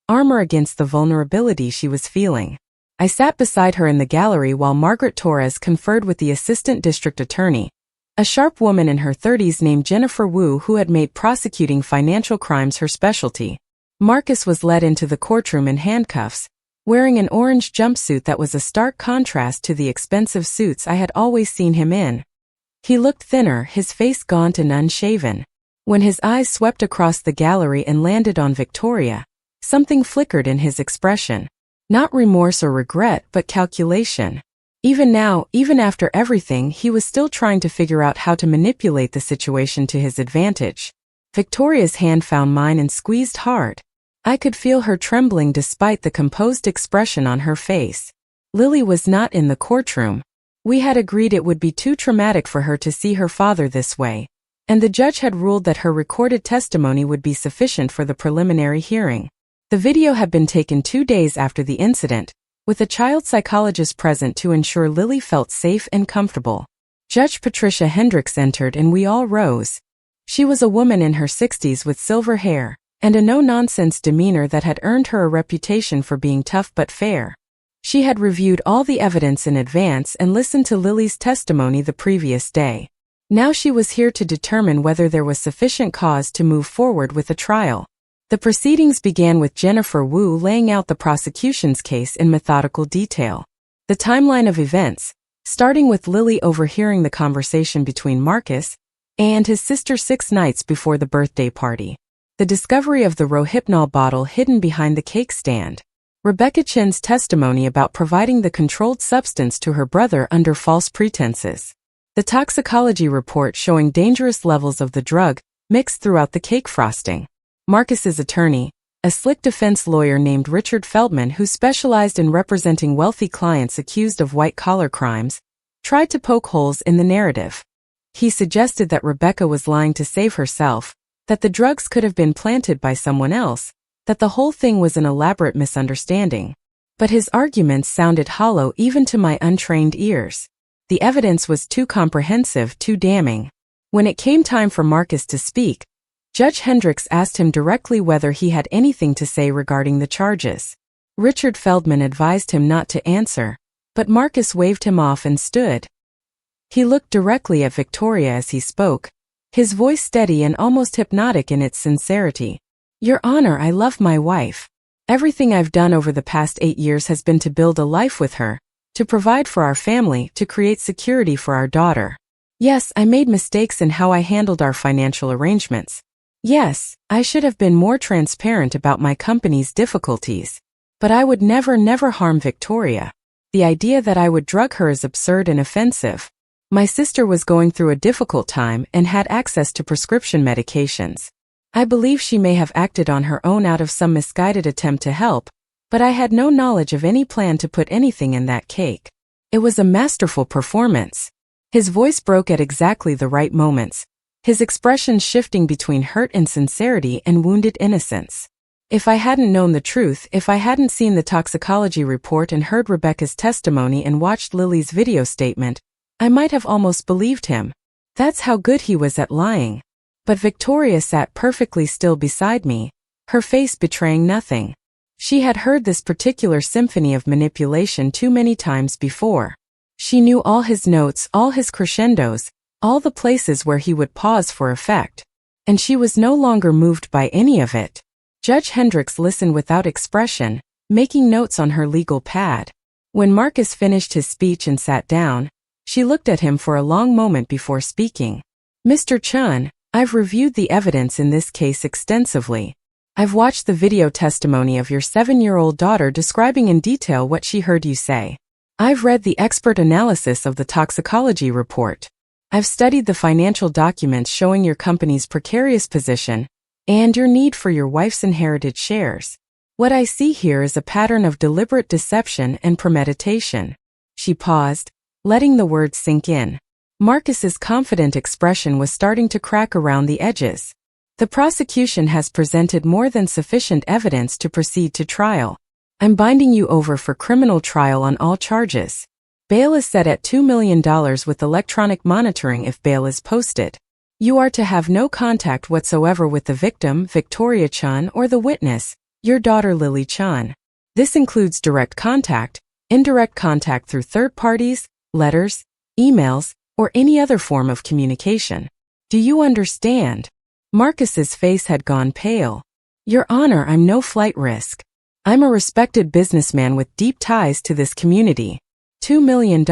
armor against the vulnerability she was feeling. I sat beside her in the gallery while Margaret Torres conferred with the assistant district attorney, a sharp woman in her 30s named Jennifer Wu who had made prosecuting financial crimes her specialty. Marcus was led into the courtroom in handcuffs, wearing an orange jumpsuit that was a stark contrast to the expensive suits I had always seen him in. He looked thinner, his face gaunt and unshaven. When his eyes swept across the gallery and landed on Victoria, something flickered in his expression. Not remorse or regret, but calculation. Even now, even after everything, he was still trying to figure out how to manipulate the situation to his advantage. Victoria's hand found mine and squeezed hard. I could feel her trembling despite the composed expression on her face. Lily was not in the courtroom. We had agreed it would be too traumatic for her to see her father this way, and the judge had ruled that her recorded testimony would be sufficient for the preliminary hearing. The video had been taken 2 days after the incident, with a child psychologist present to ensure Lily felt safe and comfortable. Judge Patricia Hendricks entered and we all rose. She was a woman in her 60s with silver hair, and a no-nonsense demeanor that had earned her a reputation for being tough but fair. She had reviewed all the evidence in advance and listened to Lily's testimony the previous day. Now she was here to determine whether there was sufficient cause to move forward with the trial. The proceedings began with Jennifer Wu laying out the prosecution's case in methodical detail. The timeline of events, starting with Lily overhearing the conversation between Marcus and his sister 6 nights before the birthday party. The discovery of the Rohypnol bottle hidden behind the cake stand. Rebecca Chen's testimony about providing the controlled substance to her brother under false pretenses. The toxicology report showing dangerous levels of the drug mixed throughout the cake frosting. Marcus's attorney, a slick defense lawyer named Richard Feldman who specialized in representing wealthy clients accused of white-collar crimes, tried to poke holes in the narrative. He suggested that Rebecca was lying to save herself, that the drugs could have been planted by someone else, that the whole thing was an elaborate misunderstanding. But his arguments sounded hollow even to my untrained ears. The evidence was too comprehensive, too damning. When it came time for Marcus to speak, Judge Hendricks asked him directly whether he had anything to say regarding the charges. Richard Feldman advised him not to answer, but Marcus waved him off and stood. He looked directly at Victoria as he spoke, his voice steady and almost hypnotic in its sincerity. "Your Honor, I love my wife. Everything I've done over the past 8 years has been to build a life with her, to provide for our family, to create security for our daughter. Yes, I made mistakes in how I handled our financial arrangements. Yes, I should have been more transparent about my company's difficulties. But I would never harm Victoria. The idea that I would drug her is absurd and offensive. My sister was going through a difficult time and had access to prescription medications. I believe she may have acted on her own out of some misguided attempt to help, but I had no knowledge of any plan to put anything in that cake. It was a masterful performance. His voice broke at exactly the right moments, his expressions shifting between hurt and sincerity and wounded innocence. If I hadn't known the truth, if I hadn't seen the toxicology report and heard Rebecca's testimony and watched Lily's video statement, I might have almost believed him. That's how good he was at lying. But Victoria sat perfectly still beside me, her face betraying nothing. She had heard this particular symphony of manipulation too many times before. She knew all his notes, all his crescendos, all the places where he would pause for effect. And she was no longer moved by any of it. Judge Hendricks listened without expression, making notes on her legal pad. When Marcus finished his speech and sat down, she looked at him for a long moment before speaking. Mr. Chun, I've reviewed the evidence in this case extensively. I've watched the video testimony of your 7-year-old daughter describing in detail what she heard you say. I've read the expert analysis of the toxicology report. I've studied the financial documents showing your company's precarious position and your need for your wife's inherited shares. What I see here is a pattern of deliberate deception and premeditation. She paused, letting the words sink in. Marcus's confident expression was starting to crack around the edges. The prosecution has presented more than sufficient evidence to proceed to trial. I'm binding you over for criminal trial on all charges. Bail is set at $2 million with electronic monitoring if bail is posted. You are to have no contact whatsoever with the victim, Victoria Chun, or the witness, your daughter Lily Chun. This includes direct contact, indirect contact through third parties, letters, emails, or any other form of communication. Do you understand? Marcus's face had gone pale. Your Honor, I'm no flight risk. I'm a respected businessman with deep ties to this community. $2 million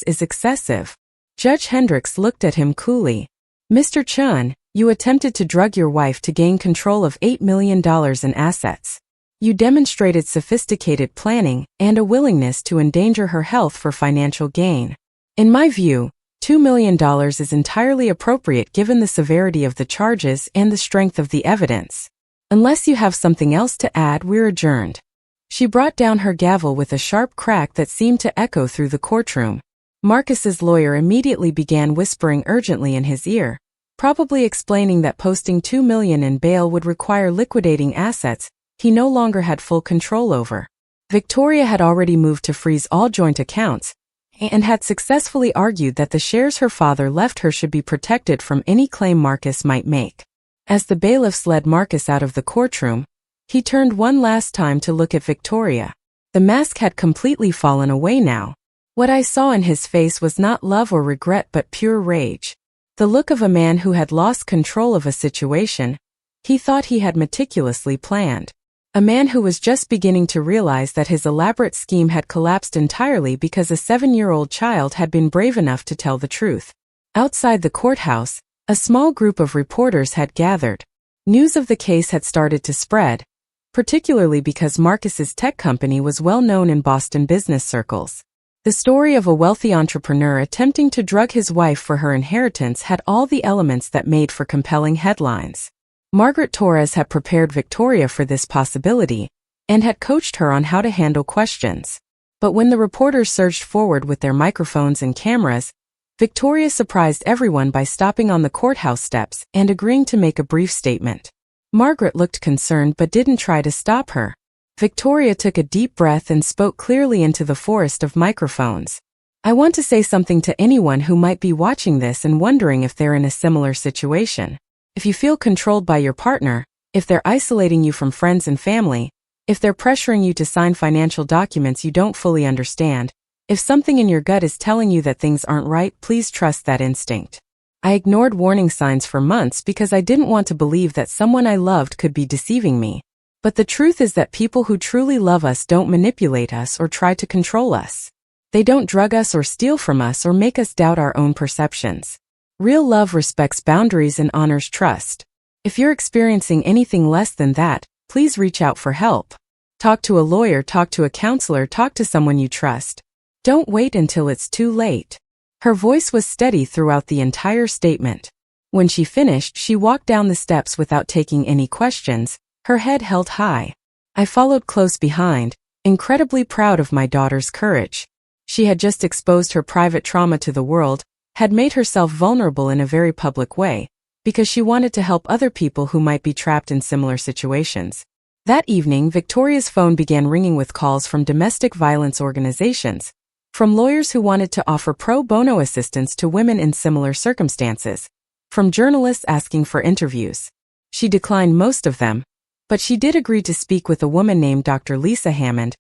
is excessive. Judge Hendricks looked at him coolly. Mr. Chun, you attempted to drug your wife to gain control of $8 million in assets. You demonstrated sophisticated planning and a willingness to endanger her health for financial gain. In my view, $2 million is entirely appropriate given the severity of the charges and the strength of the evidence. Unless you have something else to add, we're adjourned. She brought down her gavel with a sharp crack that seemed to echo through the courtroom. Marcus's lawyer immediately began whispering urgently in his ear, probably explaining that posting $2 million in bail would require liquidating assets he no longer had full control over. Victoria had already moved to freeze all joint accounts, and had successfully argued that the shares her father left her should be protected from any claim Marcus might make. As the bailiffs led Marcus out of the courtroom, he turned one last time to look at Victoria. The mask had completely fallen away now. What I saw in his face was not love or regret but pure rage. The look of a man who had lost control of a situation he thought he had meticulously planned. A man who was just beginning to realize that his elaborate scheme had collapsed entirely because a 7-year-old child had been brave enough to tell the truth. Outside the courthouse, a small group of reporters had gathered. News of the case had started to spread, particularly because Marcus's tech company was well known in Boston business circles. The story of a wealthy entrepreneur attempting to drug his wife for her inheritance had all the elements that made for compelling headlines. Margaret Torres had prepared Victoria for this possibility, and had coached her on how to handle questions. But when the reporters surged forward with their microphones and cameras, Victoria surprised everyone by stopping on the courthouse steps and agreeing to make a brief statement. Margaret looked concerned but didn't try to stop her. Victoria took a deep breath and spoke clearly into the forest of microphones. I want to say something to anyone who might be watching this and wondering if they're in a similar situation. If you feel controlled by your partner, if they're isolating you from friends and family, if they're pressuring you to sign financial documents you don't fully understand, if something in your gut is telling you that things aren't right, please trust that instinct. I ignored warning signs for months because I didn't want to believe that someone I loved could be deceiving me. But the truth is that people who truly love us don't manipulate us or try to control us. They don't drug us or steal from us or make us doubt our own perceptions. Real love respects boundaries and honors trust. If you're experiencing anything less than that, please reach out for help. Talk to a lawyer, talk to a counselor, talk to someone you trust. Don't wait until it's too late. Her voice was steady throughout the entire statement. When she finished, she walked down the steps without taking any questions, her head held high. I followed close behind, incredibly proud of my daughter's courage. She had just exposed her private trauma to the world, had made herself vulnerable in a very public way, because she wanted to help other people who might be trapped in similar situations. That evening, Victoria's phone began ringing with calls from domestic violence organizations, from lawyers who wanted to offer pro bono assistance to women in similar circumstances, from journalists asking for interviews. She declined most of them, but she did agree to speak with a woman named Dr. Lisa Hammond,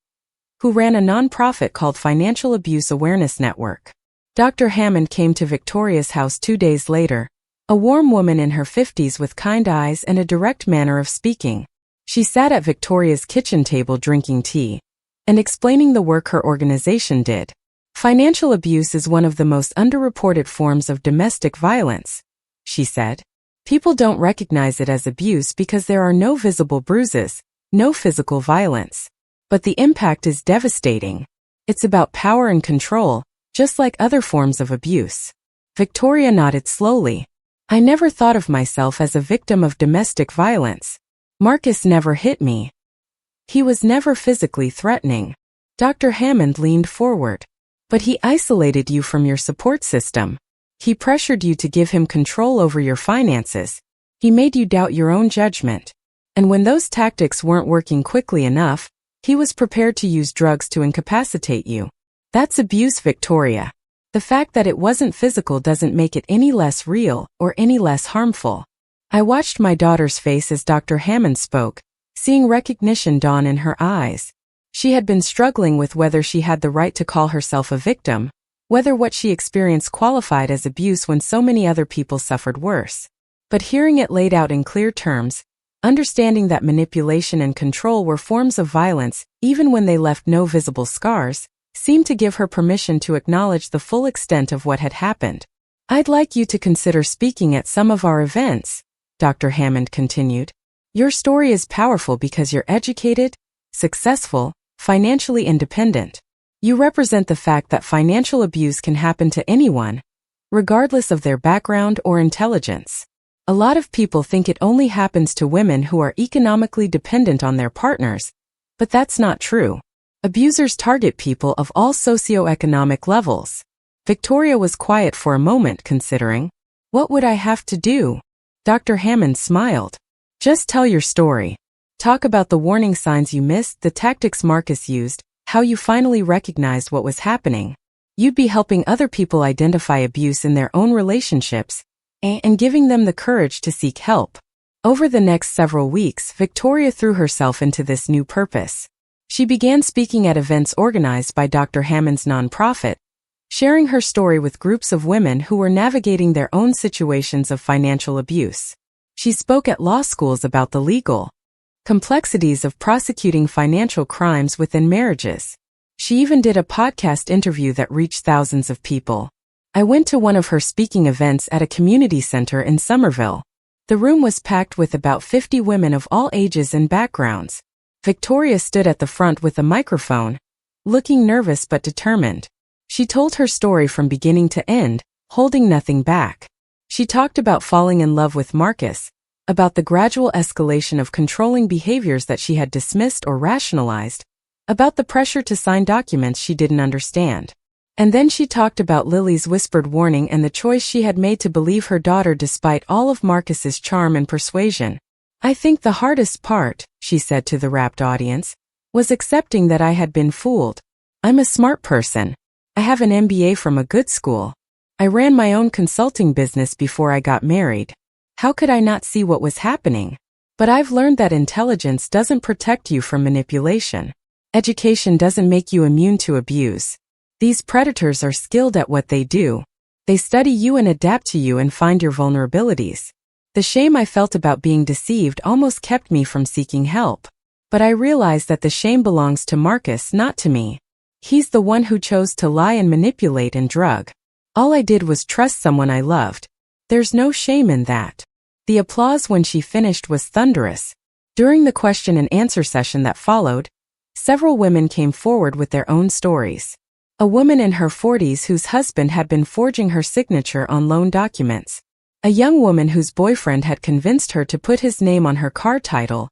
who ran a nonprofit called Financial Abuse Awareness Network. Dr. Hammond came to Victoria's house 2 days later, a warm woman in her 50s with kind eyes and a direct manner of speaking. She sat at Victoria's kitchen table drinking tea and explaining the work her organization did. Financial abuse is one of the most underreported forms of domestic violence, she said. People don't recognize it as abuse because there are no visible bruises, no physical violence. But the impact is devastating. It's about power and control, just like other forms of abuse. Victoria nodded slowly. I never thought of myself as a victim of domestic violence. Marcus never hit me. He was never physically threatening. Dr. Hammond leaned forward. But he isolated you from your support system. He pressured you to give him control over your finances. He made you doubt your own judgment. And when those tactics weren't working quickly enough, he was prepared to use drugs to incapacitate you. That's abuse, Victoria. The fact that it wasn't physical doesn't make it any less real or any less harmful. I watched my daughter's face as Dr. Hammond spoke, seeing recognition dawn in her eyes. She had been struggling with whether she had the right to call herself a victim, whether what she experienced qualified as abuse when so many other people suffered worse. But hearing it laid out in clear terms, understanding that manipulation and control were forms of violence, even when they left no visible scars, seemed to give her permission to acknowledge the full extent of what had happened. I'd like you to consider speaking at some of our events, Dr. Hammond continued. Your story is powerful because you're educated, successful, financially independent. You represent the fact that financial abuse can happen to anyone, regardless of their background or intelligence. A lot of people think it only happens to women who are economically dependent on their partners, but that's not true. Abusers target people of all socioeconomic levels. Victoria was quiet for a moment, considering. What would I have to do? Dr. Hammond smiled. Just tell your story. Talk about the warning signs you missed, the tactics Marcus used, how you finally recognized what was happening. You'd be helping other people identify abuse in their own relationships, and giving them the courage to seek help. Over the next several weeks, Victoria threw herself into this new purpose. She began speaking at events organized by Dr. Hammond's nonprofit, sharing her story with groups of women who were navigating their own situations of financial abuse. She spoke at law schools about the legal complexities of prosecuting financial crimes within marriages. She even did a podcast interview that reached thousands of people. I went to one of her speaking events at a community center in Somerville. The room was packed with about 50 women of all ages and backgrounds. Victoria stood at the front with a microphone, looking nervous but determined. She told her story from beginning to end, holding nothing back. She talked about falling in love with Marcus, about the gradual escalation of controlling behaviors that she had dismissed or rationalized, about the pressure to sign documents she didn't understand. And then she talked about Lily's whispered warning and the choice she had made to believe her daughter despite all of Marcus's charm and persuasion. I think the hardest part, she said to the rapt audience, was accepting that I had been fooled. I'm a smart person. I have an MBA from a good school. I ran my own consulting business before I got married. How could I not see what was happening? But I've learned that intelligence doesn't protect you from manipulation. Education doesn't make you immune to abuse. These predators are skilled at what they do. They study you and adapt to you and find your vulnerabilities. The shame I felt about being deceived almost kept me from seeking help. But I realized that the shame belongs to Marcus, not to me. He's the one who chose to lie and manipulate and drug. All I did was trust someone I loved. There's no shame in that. The applause when she finished was thunderous. During the question and answer session that followed, several women came forward with their own stories. A woman in her 40s whose husband had been forging her signature on loan documents. A young woman whose boyfriend had convinced her to put his name on her car title,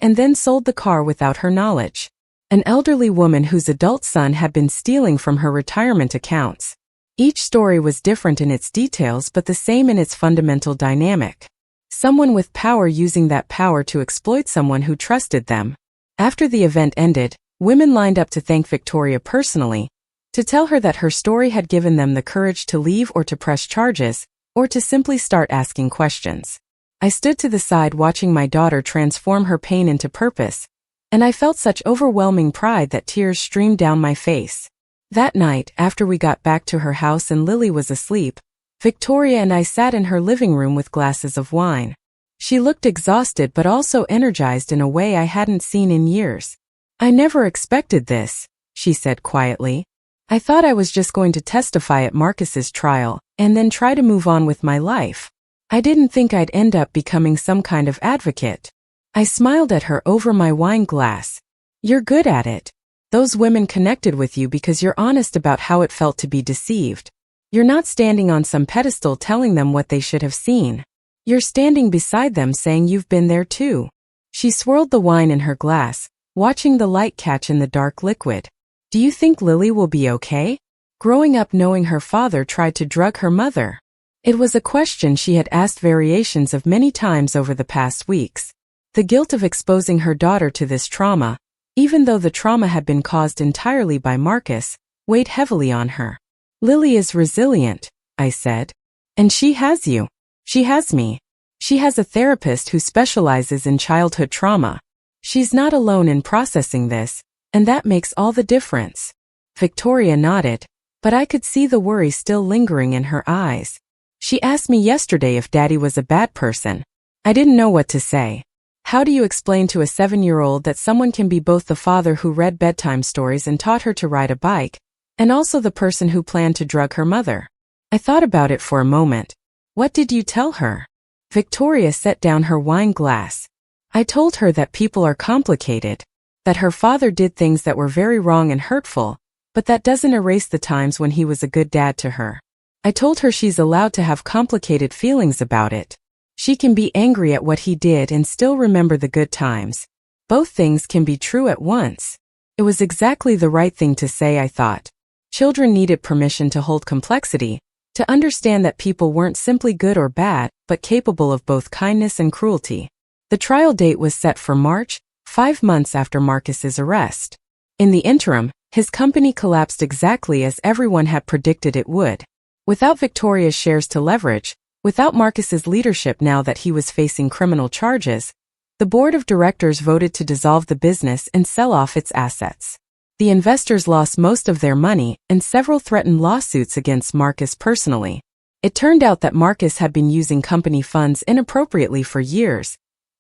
and then sold the car without her knowledge. An elderly woman whose adult son had been stealing from her retirement accounts. Each story was different in its details but the same in its fundamental dynamic. Someone with power using that power to exploit someone who trusted them. After the event ended, women lined up to thank Victoria personally, to tell her that her story had given them the courage to leave or to press charges, or to simply start asking questions. I stood to the side watching my daughter transform her pain into purpose, and I felt such overwhelming pride that tears streamed down my face. That night, after we got back to her house and Lily was asleep, Victoria and I sat in her living room with glasses of wine. She looked exhausted but also energized in a way I hadn't seen in years. "I never expected this," she said quietly. "I thought I was just going to testify at Marcus's trial, and then try to move on with my life. I didn't think I'd end up becoming some kind of advocate." I smiled at her over my wine glass. "You're good at it. Those women connected with you because you're honest about how it felt to be deceived. You're not standing on some pedestal telling them what they should have seen. You're standing beside them saying you've been there too." She swirled the wine in her glass, watching the light catch in the dark liquid. "Do you think Lily will be okay? Growing up knowing her father tried to drug her mother." It was a question she had asked variations of many times over the past weeks. The guilt of exposing her daughter to this trauma, even though the trauma had been caused entirely by Marcus, weighed heavily on her. "Lily is resilient," I said. "And she has you. She has me. She has a therapist who specializes in childhood trauma. She's not alone in processing this, and that makes all the difference." Victoria nodded, but I could see the worry still lingering in her eyes. "She asked me yesterday if Daddy was a bad person. I didn't know what to say. How do you explain to a 7-year-old that someone can be both the father who read bedtime stories and taught her to ride a bike, and also the person who planned to drug her mother?" I thought about it for a moment. "What did you tell her?" Victoria set down her wine glass. "I told her that people are complicated, that her father did things that were very wrong and hurtful, but that doesn't erase the times when he was a good dad to her. I told her she's allowed to have complicated feelings about it. She can be angry at what he did and still remember the good times. Both things can be true at once." It was exactly the right thing to say, I thought. Children needed permission to hold complexity, to understand that people weren't simply good or bad, but capable of both kindness and cruelty. The trial date was set for March, 5 months after Marcus's arrest. In the interim, his company collapsed exactly as everyone had predicted it would. Without Victoria's shares to leverage, without Marcus's leadership now that he was facing criminal charges, the board of directors voted to dissolve the business and sell off its assets. The investors lost most of their money, and several threatened lawsuits against Marcus personally. It turned out that Marcus had been using company funds inappropriately for years,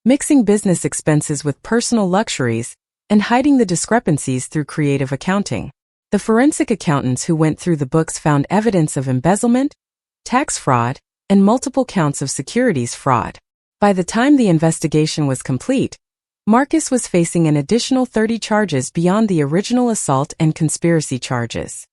mixing business expenses with personal luxuries, and hiding the discrepancies through creative accounting. The forensic accountants who went through the books found evidence of embezzlement, tax fraud, and multiple counts of securities fraud. By the time the investigation was complete, Marcus was facing an additional 30 charges beyond the original assault and conspiracy charges.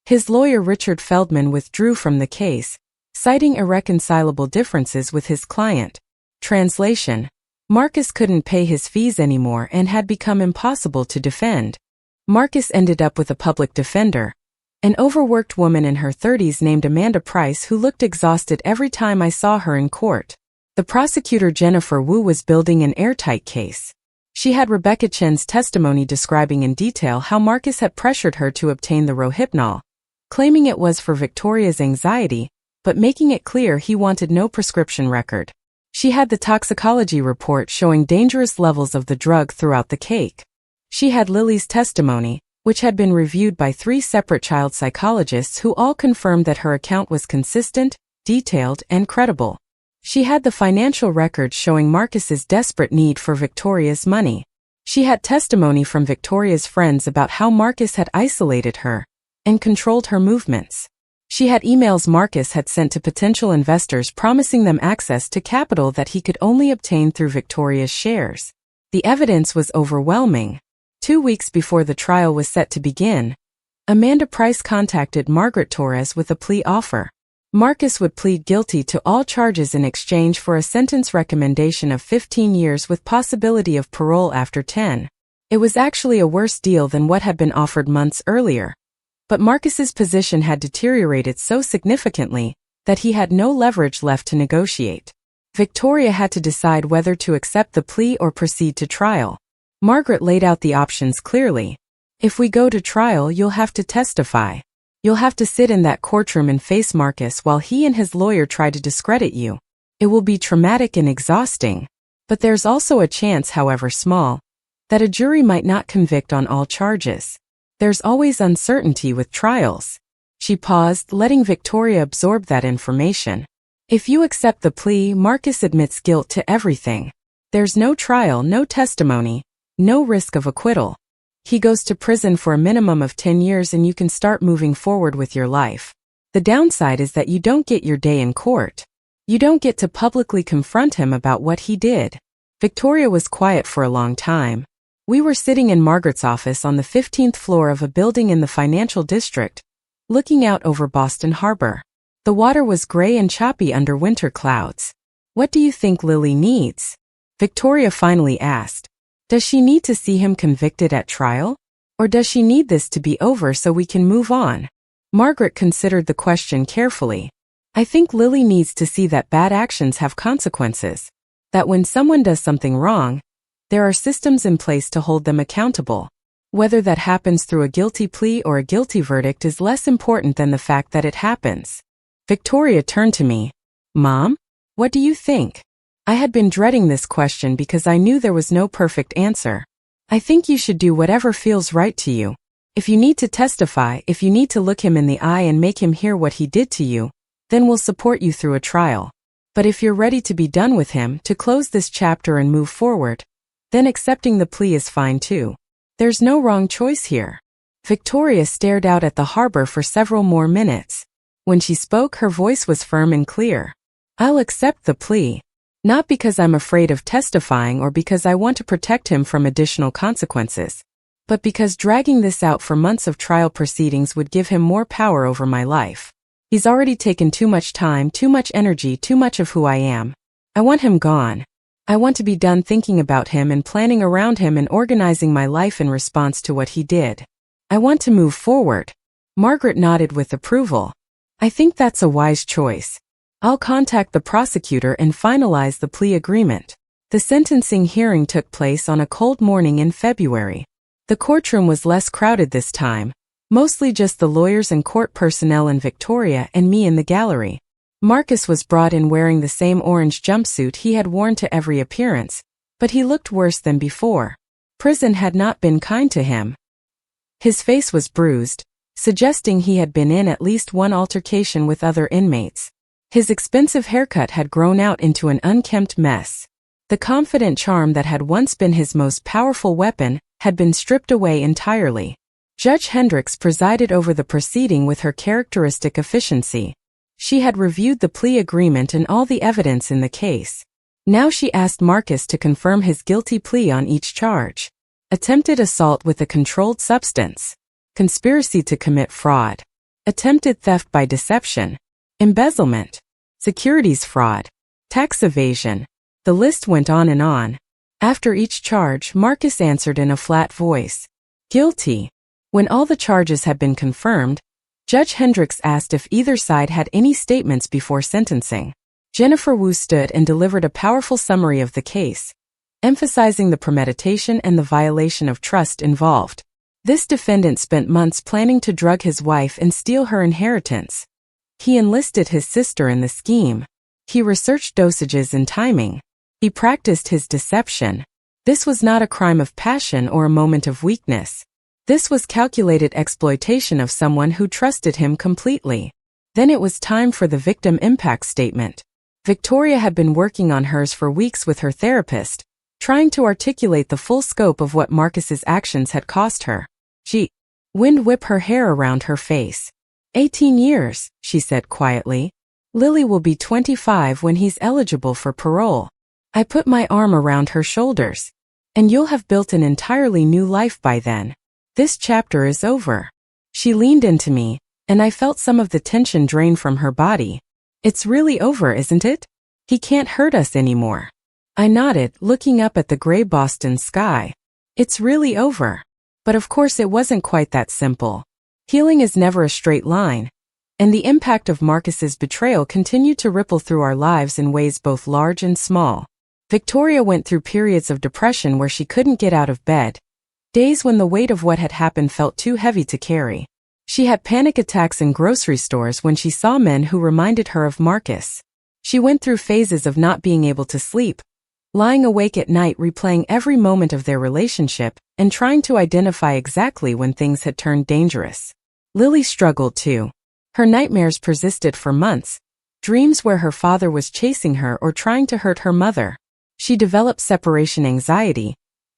His lawyer Richard Feldman withdrew from the case, citing irreconcilable differences with his client. Translation: Marcus couldn't pay his fees anymore and had become impossible to defend. Marcus ended up with a public defender, an overworked woman in her 30s named Amanda Price who looked exhausted every time I saw her in court. The prosecutor Jennifer Wu was building an airtight case. She had Rebecca Chen's testimony describing in detail how Marcus had pressured her to obtain the Rohypnol, claiming it was for Victoria's anxiety, but making it clear he wanted no prescription record. She had the toxicology report showing dangerous levels of the drug throughout the cake. She had Lily's testimony, which had been reviewed by 3 separate child psychologists who all confirmed that her account was consistent, detailed, and credible. She had the financial records showing Marcus's desperate need for Victoria's money. She had testimony from Victoria's friends about how Marcus had isolated her and controlled her movements. She had emails Marcus had sent to potential investors promising them access to capital that he could only obtain through Victoria's shares. The evidence was overwhelming. 2 weeks before the trial was set to begin, Amanda Price contacted Margaret Torres with a plea offer. Marcus would plead guilty to all charges in exchange for a sentence recommendation of 15 years with possibility of parole after 10. It was actually a worse deal than what had been offered months earlier. But Marcus's position had deteriorated so significantly that he had no leverage left to negotiate. Victoria had to decide whether to accept the plea or proceed to trial. Margaret laid out the options clearly. If we go to trial, you'll have to testify. You'll have to sit in that courtroom and face Marcus while he and his lawyer try to discredit you. It will be traumatic and exhausting. But there's also a chance, however small, that a jury might not convict on all charges. There's always uncertainty with trials. She paused, letting Victoria absorb that information. If you accept the plea, Marcus admits guilt to everything. There's no trial, no testimony, no risk of acquittal. He goes to prison for a minimum of 10 years and you can start moving forward with your life. The downside is that you don't get your day in court. You don't get to publicly confront him about what he did. Victoria was quiet for a long time. We were sitting in Margaret's office on the 15th floor of a building in the financial district, looking out over Boston Harbor. The water was gray and choppy under winter clouds. What do you think Lily needs? Victoria finally asked. Does she need to see him convicted at trial? Or does she need this to be over so we can move on? Margaret considered the question carefully. I think Lily needs to see that bad actions have consequences. That when someone does something wrong, there are systems in place to hold them accountable. Whether that happens through a guilty plea or a guilty verdict is less important than the fact that it happens. Victoria turned to me. Mom, what do you think? I had been dreading this question because I knew there was no perfect answer. I think you should do whatever feels right to you. If you need to testify, if you need to look him in the eye and make him hear what he did to you, then we'll support you through a trial. But if you're ready to be done with him, to close this chapter and move forward, then accepting the plea is fine too. There's no wrong choice here. Victoria stared out at the harbor for several more minutes. When she spoke, her voice was firm and clear. I'll accept the plea. Not because I'm afraid of testifying or because I want to protect him from additional consequences, but because dragging this out for months of trial proceedings would give him more power over my life. He's already taken too much time, too much energy, too much of who I am. I want him gone. I want to be done thinking about him and planning around him and organizing my life in response to what he did. I want to move forward. Margaret nodded with approval. I think that's a wise choice. I'll contact the prosecutor and finalize the plea agreement. The sentencing hearing took place on a cold morning in February. The courtroom was less crowded this time, mostly just the lawyers and court personnel and Victoria and me in the gallery. Marcus was brought in wearing the same orange jumpsuit he had worn to every appearance, but he looked worse than before. Prison had not been kind to him. His face was bruised, suggesting he had been in at least one altercation with other inmates. His expensive haircut had grown out into an unkempt mess. The confident charm that had once been his most powerful weapon had been stripped away entirely. Judge Hendricks presided over the proceeding with her characteristic efficiency. She had reviewed the plea agreement and all the evidence in the case. Now she asked Marcus to confirm his guilty plea on each charge. Attempted assault with a controlled substance. Conspiracy to commit fraud. Attempted theft by deception. Embezzlement. Securities fraud. Tax evasion. The list went on and on. After each charge, Marcus answered in a flat voice. Guilty. When all the charges had been confirmed, Judge Hendricks asked if either side had any statements before sentencing. Jennifer Wu stood and delivered a powerful summary of the case, emphasizing the premeditation and the violation of trust involved. This defendant spent months planning to drug his wife and steal her inheritance. He enlisted his sister in the scheme. He researched dosages and timing. He practiced his deception. This was not a crime of passion or a moment of weakness. This was calculated exploitation of someone who trusted him completely. Then it was time for the victim impact statement. Victoria had been working on hers for weeks with her therapist, trying to articulate the full scope of what Marcus's actions had cost her. She wind whip her hair around her face. 18 years, she said quietly. Lily will be 25 when he's eligible for parole. I put my arm around her shoulders. And you'll have built an entirely new life by then. This chapter is over. She leaned into me, and I felt some of the tension drain from her body. It's really over, isn't it? He can't hurt us anymore. I nodded, looking up at the gray Boston sky. It's really over. But of course it wasn't quite that simple. Healing is never a straight line, and the impact of Marcus's betrayal continued to ripple through our lives in ways both large and small. Victoria went through periods of depression where she couldn't get out of bed, days when the weight of what had happened felt too heavy to carry. She had panic attacks in grocery stores when she saw men who reminded her of Marcus. She went through phases of not being able to sleep, lying awake at night replaying every moment of their relationship and trying to identify exactly when things had turned dangerous. Lily struggled too. Her nightmares persisted for months, dreams where her father was chasing her or trying to hurt her mother. She developed separation anxiety,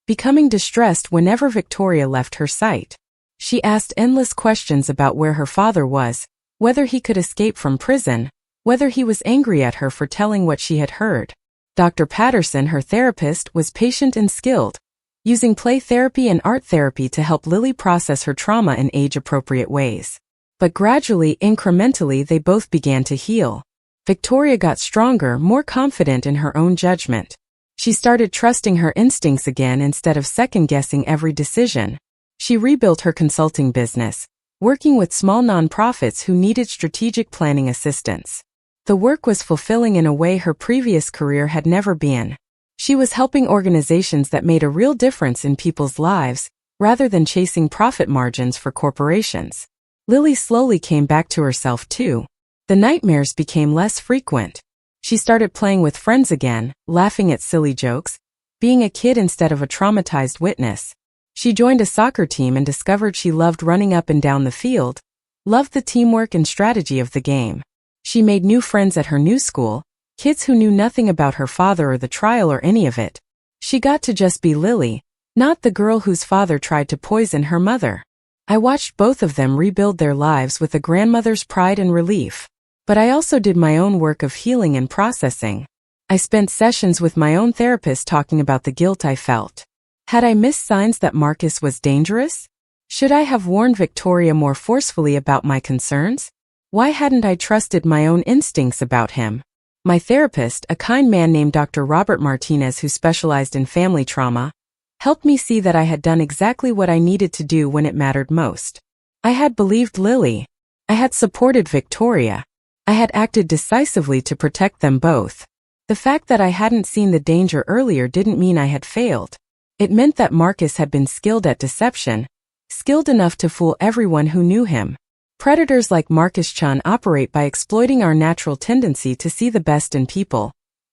becoming distressed whenever Victoria left her sight. She asked endless questions about where her father was, whether he could escape from prison, whether he was angry at her for telling what she had heard. Dr. Patterson, her therapist, was patient and skilled, using play therapy and art therapy to help Lily process her trauma in age-appropriate ways. But gradually, incrementally, they both began to heal. Victoria got stronger, more confident in her own judgment. She started trusting her instincts again instead of second-guessing every decision. She rebuilt her consulting business, working with small nonprofits who needed strategic planning assistance. The work was fulfilling in a way her previous career had never been. She was helping organizations that made a real difference in people's lives, rather than chasing profit margins for corporations. Lily slowly came back to herself too. The nightmares became less frequent. She started playing with friends again, laughing at silly jokes, being a kid instead of a traumatized witness. She joined a soccer team and discovered she loved running up and down the field, loved the teamwork and strategy of the game. She made new friends at her new school, kids who knew nothing about her father or the trial or any of it. She got to just be Lily, not the girl whose father tried to poison her mother. I watched both of them rebuild their lives with a grandmother's pride and relief. But I also did my own work of healing and processing. I spent sessions with my own therapist talking about the guilt I felt. Had I missed signs that Marcus was dangerous? Should I have warned Victoria more forcefully about my concerns? Why hadn't I trusted my own instincts about him? My therapist, a kind man named Dr. Robert Martinez who specialized in family trauma, helped me see that I had done exactly what I needed to do when it mattered most. I had believed Lily. I had supported Victoria. I had acted decisively to protect them both. The fact that I hadn't seen the danger earlier didn't mean I had failed. It meant that Marcus had been skilled at deception, skilled enough to fool everyone who knew him. Predators like Marcus Chun operate by exploiting our natural tendency to see the best in people,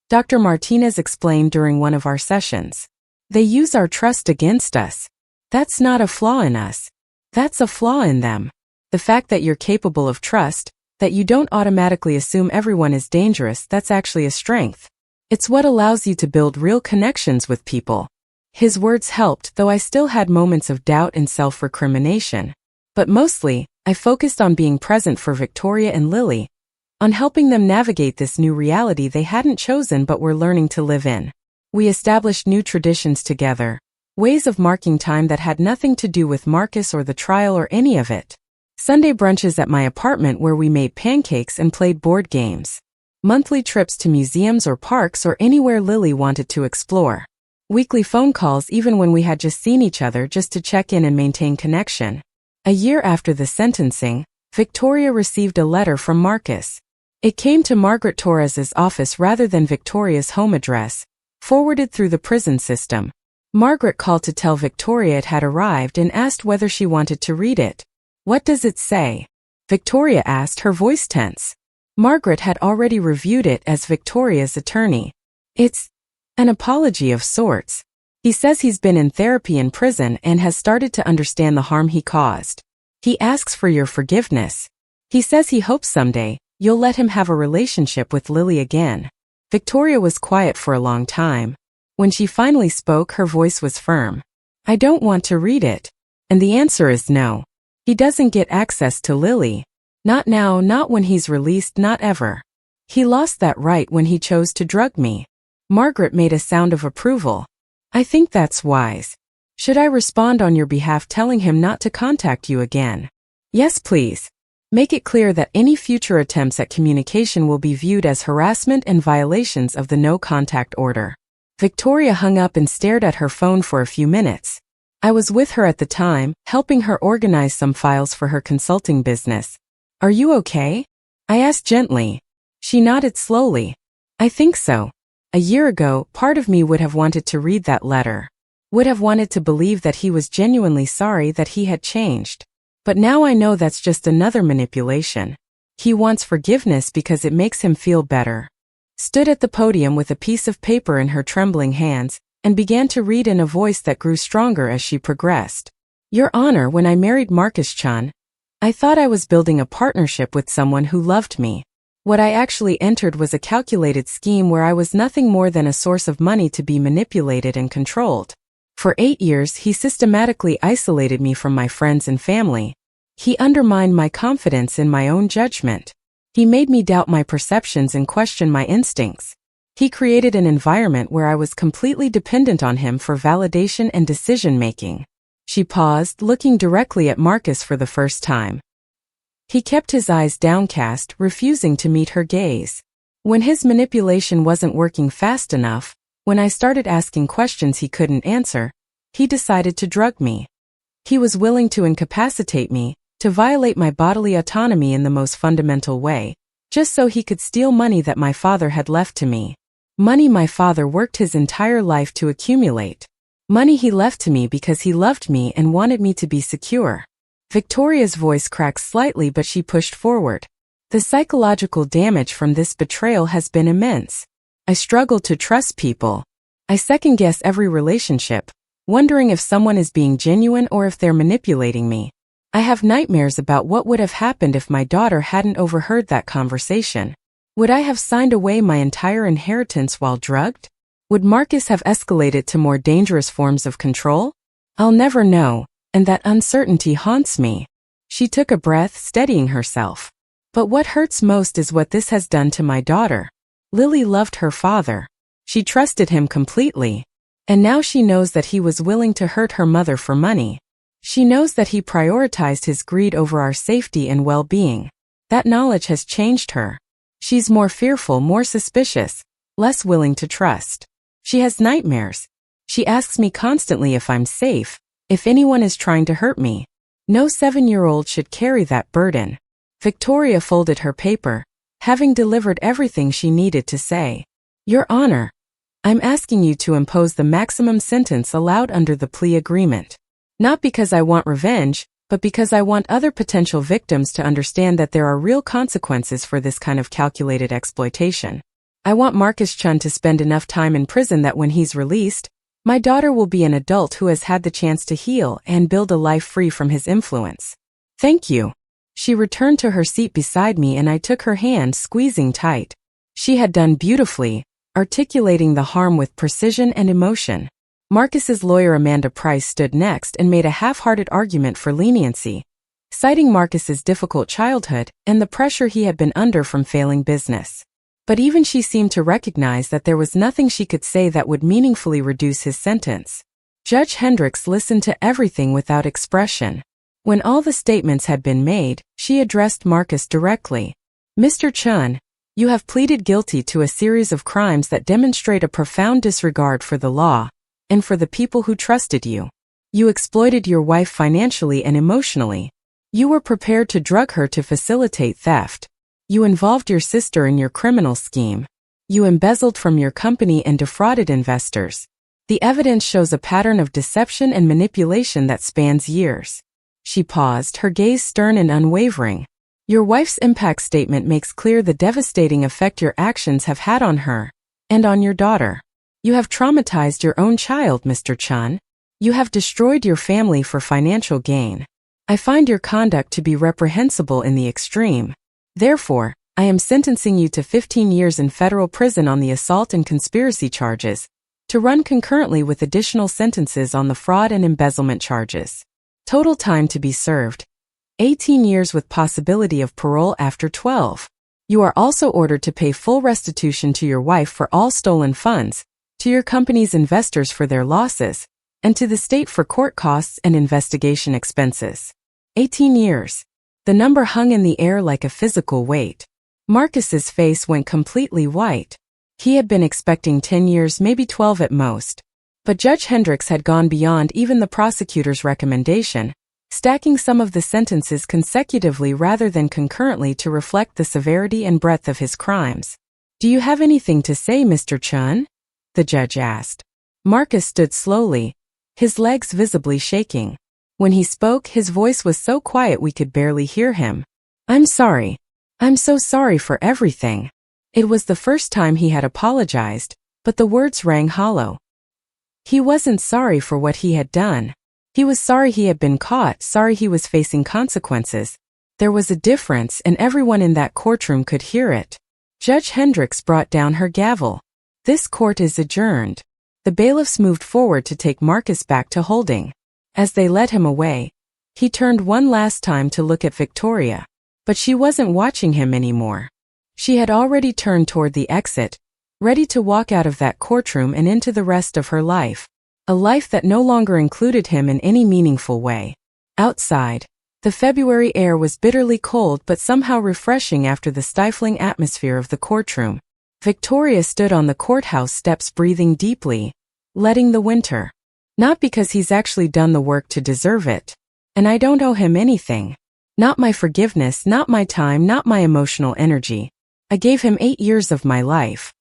Dr. Martinez explained during one of our sessions. They use our trust against us. That's not a flaw in us. That's a flaw in them. The fact that you're capable of trust, that you don't automatically assume everyone is dangerous, that's actually a strength. It's what allows you to build real connections with people. His words helped, though I still had moments of doubt and self-recrimination. But mostly, I focused on being present for Victoria and Lily, on helping them navigate this new reality they hadn't chosen but were learning to live in. We established new traditions together, ways of marking time that had nothing to do with Marcus or the trial or any of it. Sunday brunches at my apartment where we made pancakes and played board games. Monthly trips to museums or parks or anywhere Lily wanted to explore. Weekly phone calls even when we had just seen each other just to check in and maintain connection. A year after the sentencing, Victoria received a letter from Marcus. It came to Margaret Torres's office rather than Victoria's home address, forwarded through the prison system. Margaret called to tell Victoria it had arrived and asked whether she wanted to read it. "What does it say?" Victoria asked, her voice tense. Margaret had already reviewed it as Victoria's attorney. "It's an apology of sorts. He says he's been in therapy in prison and has started to understand the harm he caused. He asks for your forgiveness. He says he hopes someday you'll let him have a relationship with Lily again." Victoria was quiet for a long time. When she finally spoke, her voice was firm. "I don't want to read it. And the answer is no. He doesn't get access to Lily. Not now, not when he's released, not ever. He lost that right when he chose to drug me." Margaret made a sound of approval. "I think that's wise. Should I respond on your behalf telling him not to contact you again?" Yes, please. Make it clear that any future attempts at communication will be viewed as harassment and violations of the no-contact order. Victoria hung up and stared at her phone for a few minutes. I was with her at the time, helping her organize some files for her consulting business. Are you okay? I asked gently. She nodded slowly. I think so. A year ago, part of me would have wanted to read that letter. Would have wanted to believe that he was genuinely sorry that he had changed. But now I know that's just another manipulation. He wants forgiveness because it makes him feel better. Stood at the podium with a piece of paper in her trembling hands, and began to read in a voice that grew stronger as she progressed. Your Honor, when I married Marcus Chun, I thought I was building a partnership with someone who loved me. What I actually entered was a calculated scheme where I was nothing more than a source of money to be manipulated and controlled. For 8 years, he systematically isolated me from my friends and family. He undermined my confidence in my own judgment. He made me doubt my perceptions and question my instincts. He created an environment where I was completely dependent on him for validation and decision-making. She paused, looking directly at Marcus for the first time. He kept his eyes downcast, refusing to meet her gaze. When his manipulation wasn't working fast enough, when I started asking questions he couldn't answer, he decided to drug me. He was willing to incapacitate me, to violate my bodily autonomy in the most fundamental way, just so he could steal money that my father had left to me. Money my father worked his entire life to accumulate. Money he left to me because he loved me and wanted me to be secure. Victoria's voice cracked slightly, but she pushed forward. The psychological damage from this betrayal has been immense. I struggle to trust people. I second-guess every relationship, wondering if someone is being genuine or if they're manipulating me. I have nightmares about what would have happened if my daughter hadn't overheard that conversation. Would I have signed away my entire inheritance while drugged? Would Marcus have escalated to more dangerous forms of control? I'll never know, and that uncertainty haunts me. She took a breath, steadying herself. But what hurts most is what this has done to my daughter. Lily loved her father. She trusted him completely. And now she knows that he was willing to hurt her mother for money. She knows that he prioritized his greed over our safety and well-being. That knowledge has changed her. She's more fearful, more suspicious, less willing to trust. She has nightmares. She asks me constantly if I'm safe, if anyone is trying to hurt me. No 7-year-old should carry that burden. Victoria folded her paper, having delivered everything she needed to say. Your Honor, I'm asking you to impose the maximum sentence allowed under the plea agreement. Not because I want revenge, but because I want other potential victims to understand that there are real consequences for this kind of calculated exploitation. I want Marcus Chun to spend enough time in prison that when he's released, my daughter will be an adult who has had the chance to heal and build a life free from his influence. Thank you. She returned to her seat beside me and I took her hand, squeezing tight. She had done beautifully, articulating the harm with precision and emotion. Marcus's lawyer Amanda Price stood next and made a half-hearted argument for leniency, citing Marcus's difficult childhood and the pressure he had been under from failing business. But even she seemed to recognize that there was nothing she could say that would meaningfully reduce his sentence. Judge Hendricks listened to everything without expression. When all the statements had been made, she addressed Marcus directly. Mr. Chun, you have pleaded guilty to a series of crimes that demonstrate a profound disregard for the law and for the people who trusted you. You exploited your wife financially and emotionally. You were prepared to drug her to facilitate theft. You involved your sister in your criminal scheme. You embezzled from your company and defrauded investors. The evidence shows a pattern of deception and manipulation that spans years. She paused, her gaze stern and unwavering. Your wife's impact statement makes clear the devastating effect your actions have had on her and on your daughter. You have traumatized your own child, Mr. Chun. You have destroyed your family for financial gain. I find your conduct to be reprehensible in the extreme. Therefore, I am sentencing you to 15 years in federal prison on the assault and conspiracy charges, to run concurrently with additional sentences on the fraud and embezzlement charges. Total time to be served: 18 years with possibility of parole after 12. You are also ordered to pay full restitution to your wife for all stolen funds, to your company's investors for their losses, and to the state for court costs and investigation expenses. 18 years. The number hung in the air like a physical weight. Marcus's face went completely white. He had been expecting 10 years, maybe 12 at most. But Judge Hendricks had gone beyond even the prosecutor's recommendation, stacking some of the sentences consecutively rather than concurrently to reflect the severity and breadth of his crimes. "Do you have anything to say, Mr. Chun?" the judge asked. Marcus stood slowly, his legs visibly shaking. When he spoke, his voice was so quiet we could barely hear him. "I'm sorry. I'm so sorry for everything." It was the first time he had apologized, but the words rang hollow. He wasn't sorry for what he had done. He was sorry he had been caught, sorry he was facing consequences. There was a difference, and everyone in that courtroom could hear it. Judge Hendricks brought down her gavel. "This court is adjourned." The bailiffs moved forward to take Marcus back to holding. As they led him away, he turned one last time to look at Victoria. But she wasn't watching him anymore. She had already turned toward the exit, ready to walk out of that courtroom and into the rest of her life. A life that no longer included him in any meaningful way. Outside, the February air was bitterly cold but somehow refreshing after the stifling atmosphere of the courtroom. Victoria stood on the courthouse steps breathing deeply, letting the winter. Not because he's actually done the work to deserve it. And I don't owe him anything. Not my forgiveness, not my time, not my emotional energy. I gave him 8 years of my life.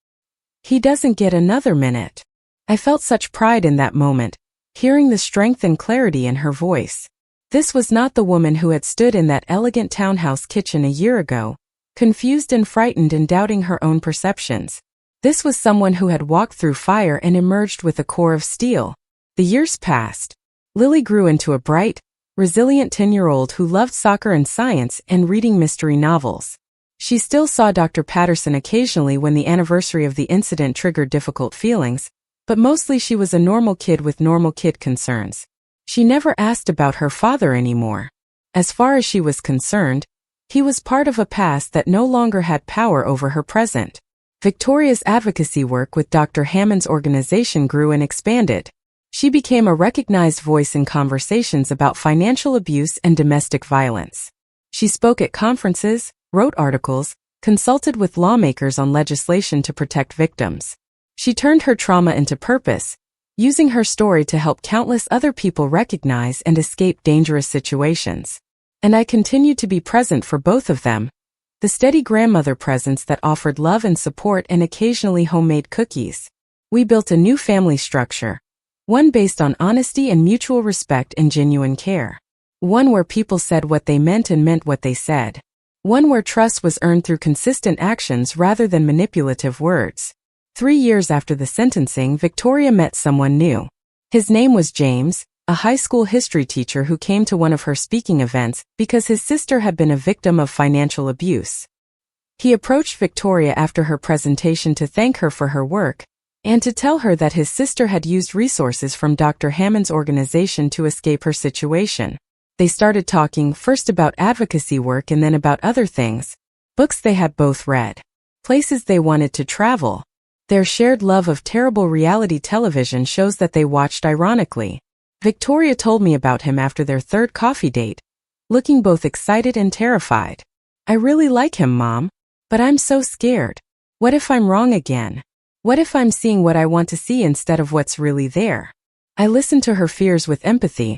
He doesn't get another minute. I felt such pride in that moment, hearing the strength and clarity in her voice. This was not the woman who had stood in that elegant townhouse kitchen a year ago, confused and frightened and doubting her own perceptions. This was someone who had walked through fire and emerged with a core of steel. The years passed. Lily grew into a bright, resilient 10-year-old who loved soccer and science and reading mystery novels. She still saw Dr. Patterson occasionally when the anniversary of the incident triggered difficult feelings, but mostly she was a normal kid with normal kid concerns. She never asked about her father anymore. As far as she was concerned, he was part of a past that no longer had power over her present. Victoria's advocacy work with Dr. Hammond's organization grew and expanded. She became a recognized voice in conversations about financial abuse and domestic violence. She spoke at conferences, wrote articles, consulted with lawmakers on legislation to protect victims. She turned her trauma into purpose, using her story to help countless other people recognize and escape dangerous situations. And I continued to be present for both of them, the steady grandmother presence that offered love and support and occasionally homemade cookies. We built a new family structure. One based on honesty and mutual respect and genuine care. One where people said what they meant and meant what they said. One where trust was earned through consistent actions rather than manipulative words. 3 years after the sentencing, Victoria met someone new. His name was James, a high school history teacher who came to one of her speaking events because his sister had been a victim of financial abuse. He approached Victoria after her presentation to thank her for her work, and to tell her that his sister had used resources from Dr. Hammond's organization to escape her situation. They started talking first about advocacy work and then about other things, books they had both read, places they wanted to travel, their shared love of terrible reality television shows that they watched ironically. Victoria told me about him after their third coffee date, looking both excited and terrified. "I really like him, Mom, but I'm so scared. What if I'm wrong again? What if I'm seeing what I want to see instead of what's really there?" I listened to her fears with empathy,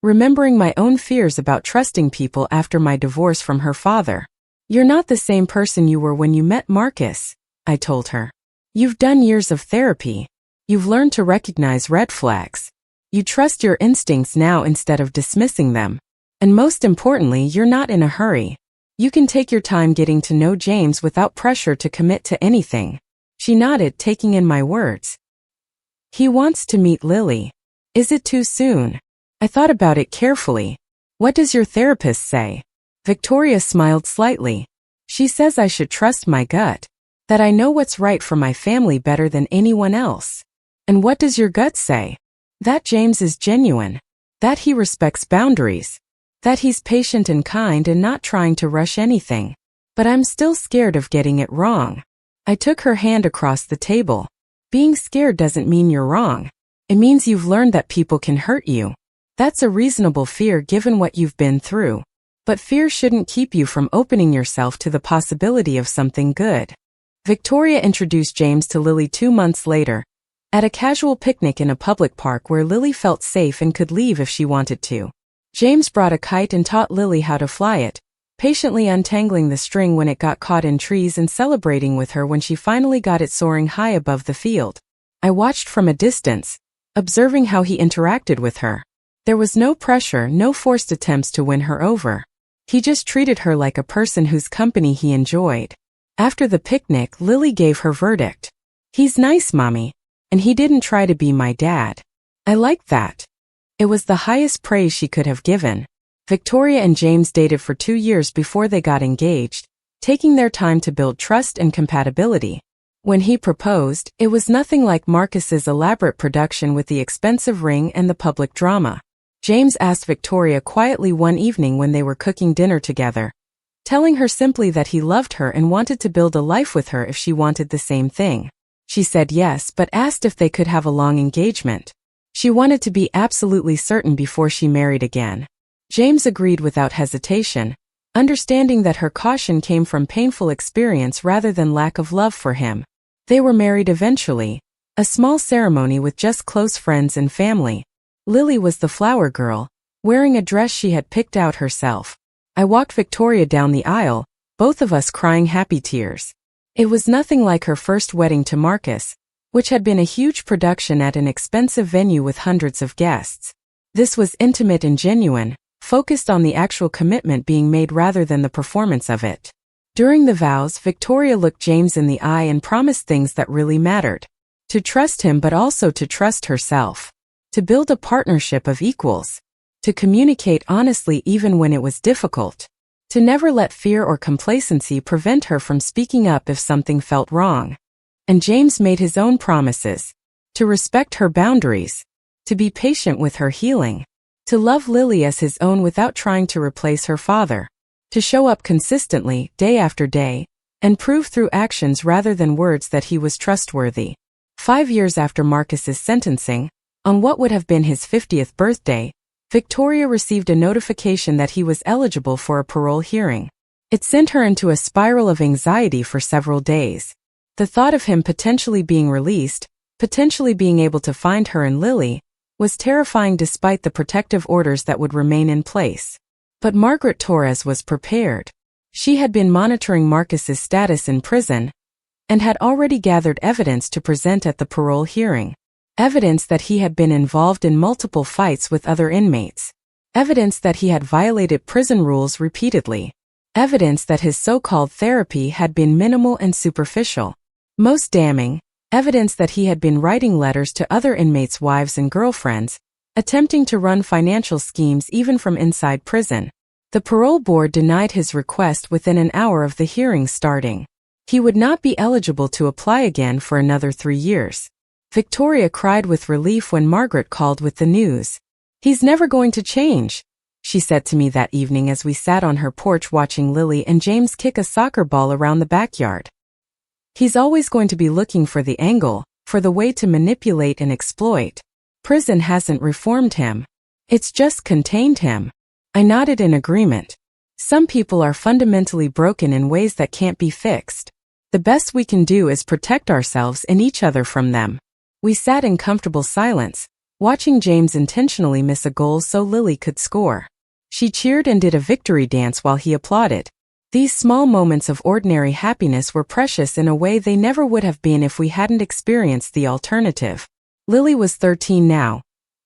remembering my own fears about trusting people after my divorce from her father. "You're not the same person you were when you met Marcus," I told her. "You've done years of therapy. You've learned to recognize red flags. You trust your instincts now instead of dismissing them. And most importantly, you're not in a hurry. You can take your time getting to know James without pressure to commit to anything." She nodded, taking in my words. "He wants to meet Lily. Is it too soon?" I thought about it carefully. "What does your therapist say?" Victoria smiled slightly. "She says I should trust my gut, that I know what's right for my family better than anyone else." "And what does your gut say?" "That James is genuine, that he respects boundaries, that he's patient and kind and not trying to rush anything. But I'm still scared of getting it wrong." I took her hand across the table. "Being scared doesn't mean you're wrong. It means you've learned that people can hurt you. That's a reasonable fear given what you've been through. But fear shouldn't keep you from opening yourself to the possibility of something good. Victoria introduced James to Lily 2 months later, at a casual picnic in a public park where Lily felt safe and could leave if she wanted to. James brought a kite and taught Lily how to fly it, patiently untangling the string when it got caught in trees and celebrating with her when she finally got it soaring high above the field. I watched from a distance, observing how he interacted with her. There was no pressure, no forced attempts to win her over. He just treated her like a person whose company he enjoyed. After the picnic, Lily gave her verdict. "He's nice, Mommy. And he didn't try to be my dad." I liked that. It was the highest praise she could have given. Victoria and James dated for 2 years before they got engaged, taking their time to build trust and compatibility. When he proposed, it was nothing like Marcus's elaborate production with the expensive ring and the public drama. James asked Victoria quietly one evening when they were cooking dinner together, telling her simply that he loved her and wanted to build a life with her if she wanted the same thing. She said yes, but asked if they could have a long engagement. She wanted to be absolutely certain before she married again. James agreed without hesitation, understanding that her caution came from painful experience rather than lack of love for him. They were married eventually, a small ceremony with just close friends and family. Lily was the flower girl, wearing a dress she had picked out herself. I walked Victoria down the aisle, both of us crying happy tears. It was nothing like her first wedding to Marcus, which had been a huge production at an expensive venue with hundreds of guests. This was intimate and genuine, focused on the actual commitment being made rather than the performance of it. During the vows, Victoria looked James in the eye and promised things that really mattered. To trust him but also to trust herself. To build a partnership of equals. To communicate honestly even when it was difficult. To never let fear or complacency prevent her from speaking up if something felt wrong. And James made his own promises. To respect her boundaries. To be patient with her healing. To love Lily as his own without trying to replace her father. To show up consistently, day after day, and prove through actions rather than words that he was trustworthy. 5 years after Marcus's sentencing, on what would have been his 50th birthday, Victoria received a notification that he was eligible for a parole hearing. It sent her into a spiral of anxiety for several days. The thought of him potentially being released, potentially being able to find her and Lily, was terrifying despite the protective orders that would remain in place. But Margaret Torres was prepared. She had been monitoring Marcus's status in prison, and had already gathered evidence to present at the parole hearing. Evidence that he had been involved in multiple fights with other inmates. Evidence that he had violated prison rules repeatedly. Evidence that his so-called therapy had been minimal and superficial. Most damning, evidence that he had been writing letters to other inmates' wives and girlfriends, attempting to run financial schemes even from inside prison. The parole board denied his request within an hour of the hearing starting. He would not be eligible to apply again for another 3 years. Victoria cried with relief when Margaret called with the news. "He's never going to change," she said to me that evening as we sat on her porch watching Lily and James kick a soccer ball around the backyard. "He's always going to be looking for the angle, for the way to manipulate and exploit. Prison hasn't reformed him. It's just contained him." I nodded in agreement. Some people are fundamentally broken in ways that can't be fixed. The best we can do is protect ourselves and each other from them. We sat in comfortable silence, watching James intentionally miss a goal so Lily could score. She cheered and did a victory dance while he applauded. These small moments of ordinary happiness were precious in a way they never would have been if we hadn't experienced the alternative. Lily was 13 now,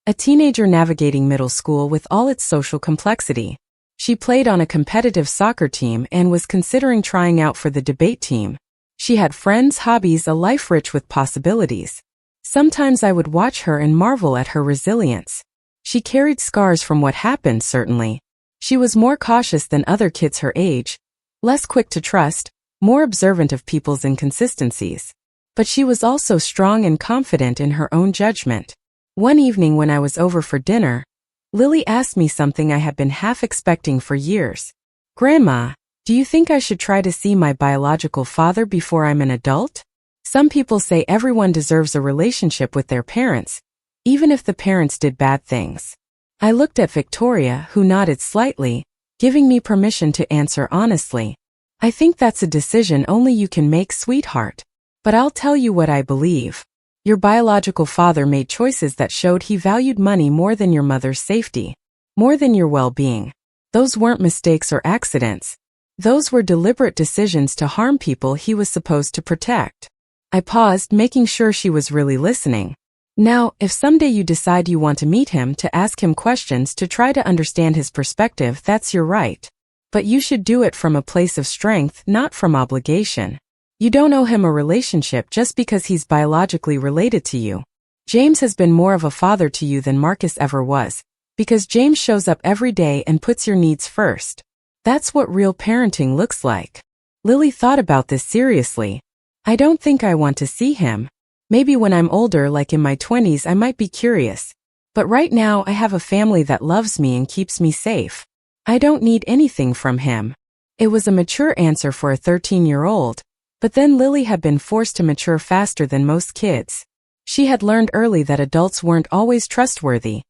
a teenager navigating middle school with all its social complexity. She played on a competitive soccer team and was considering trying out for the debate team. She had friends, hobbies, a life rich with possibilities. Sometimes I would watch her and marvel at her resilience. She carried scars from what happened, certainly. She was more cautious than other kids her age, less quick to trust, more observant of people's inconsistencies. But she was also strong and confident in her own judgment. One evening when I was over for dinner, Lily asked me something I had been half expecting for years. "Grandma, do you think I should try to see my biological father before I'm an adult? Some people say everyone deserves a relationship with their parents, even if the parents did bad things." I looked at Victoria, who nodded slightly, giving me permission to answer honestly. I think that's a decision only you can make, sweetheart. But I'll tell you what I believe. Your biological father made choices that showed he valued money more than your mother's safety, more than your well-being. Those weren't mistakes or accidents. Those were deliberate decisions to harm people he was supposed to protect. I paused, making sure she was really listening. Now, if someday you decide you want to meet him, to ask him questions, to try to understand his perspective, that's your right. But you should do it from a place of strength, not from obligation. You don't owe him a relationship just because he's biologically related to you. James has been more of a father to you than Marcus ever was, because James shows up every day and puts your needs first. That's what real parenting looks like. Lily thought about this seriously. I don't think I want to see him. Maybe when I'm older, like in my 20s, I might be curious. But right now I have a family that loves me and keeps me safe. I don't need anything from him. It was a mature answer for a 13-year-old. But then Lily had been forced to mature faster than most kids. She had learned early that adults weren't always trustworthy,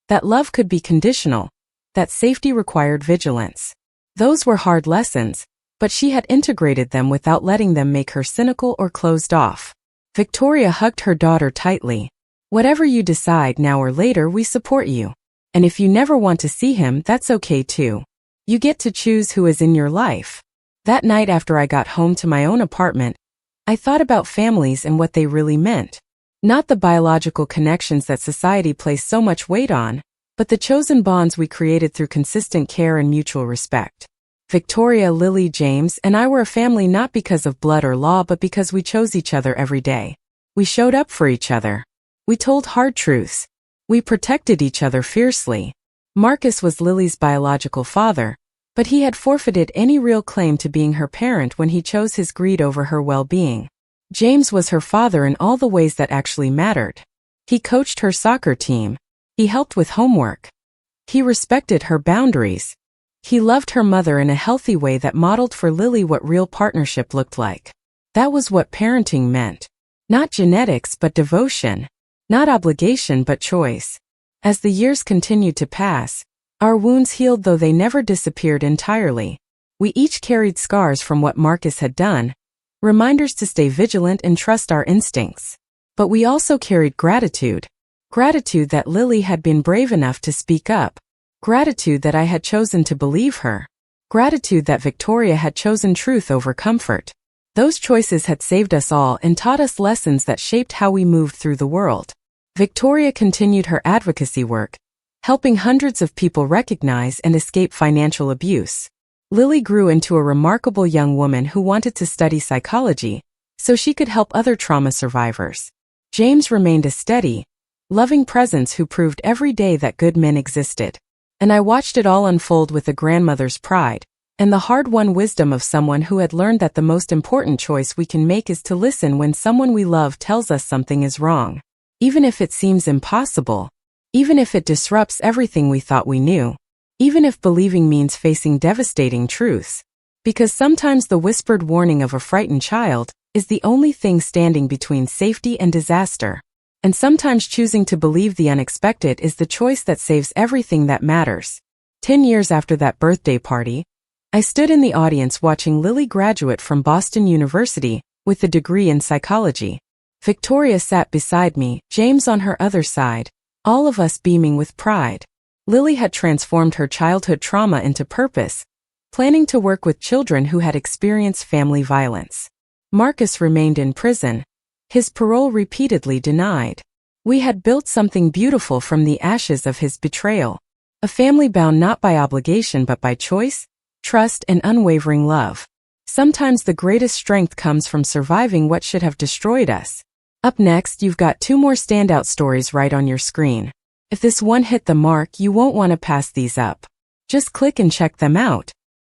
that love could be conditional, that safety required vigilance. Those were hard lessons, but she had integrated them without letting them make her cynical or closed off. Victoria hugged her daughter tightly. Whatever you decide now or later, we support you. And if you never want to see him, that's okay too. You get to choose who is in your life. That night after I got home to my own apartment, I thought about families and what they really meant. Not the biological connections that society placed so much weight on, but the chosen bonds we created through consistent care and mutual respect. Victoria, Lily, James, and I were a family not because of blood or law, but because we chose each other every day. We showed up for each other. We told hard truths. We protected each other fiercely. Marcus was Lily's biological father, but he had forfeited any real claim to being her parent when he chose his greed over her well-being. James was her father in all the ways that actually mattered. He coached her soccer team. He helped with homework. He respected her boundaries. He loved her mother in a healthy way that modeled for Lily what real partnership looked like. That was what parenting meant. Not genetics but devotion. Not obligation but choice. As the years continued to pass, our wounds healed, though they never disappeared entirely. We each carried scars from what Marcus had done, reminders to stay vigilant and trust our instincts. But we also carried gratitude. Gratitude that Lily had been brave enough to speak up. Gratitude that I had chosen to believe her. Gratitude that Victoria had chosen truth over comfort. Those choices had saved us all and taught us lessons that shaped how we moved through the world. Victoria continued her advocacy work, helping hundreds of people recognize and escape financial abuse. Lily grew into a remarkable young woman who wanted to study psychology, so she could help other trauma survivors. James remained a steady, loving presence who proved every day that good men existed. And I watched it all unfold with a grandmother's pride, and the hard-won wisdom of someone who had learned that the most important choice we can make is to listen when someone we love tells us something is wrong. Even if it seems impossible. Even if it disrupts everything we thought we knew. Even if believing means facing devastating truths. Because sometimes the whispered warning of a frightened child is the only thing standing between safety and disaster. And sometimes choosing to believe the unexpected is the choice that saves everything that matters. 10 years after that birthday party, I stood in the audience watching Lily graduate from Boston University with a degree in psychology. Victoria sat beside me, James on her other side, all of us beaming with pride. Lily had transformed her childhood trauma into purpose, planning to work with children who had experienced family violence. Marcus remained in prison, his parole repeatedly denied. We had built something beautiful from the ashes of his betrayal. A family bound not by obligation but by choice, trust, and unwavering love. Sometimes the greatest strength comes from surviving what should have destroyed us. Up next, you've got 2 more standout stories right on your screen. If this one hit the mark, you won't want to pass these up. Just click and check them out.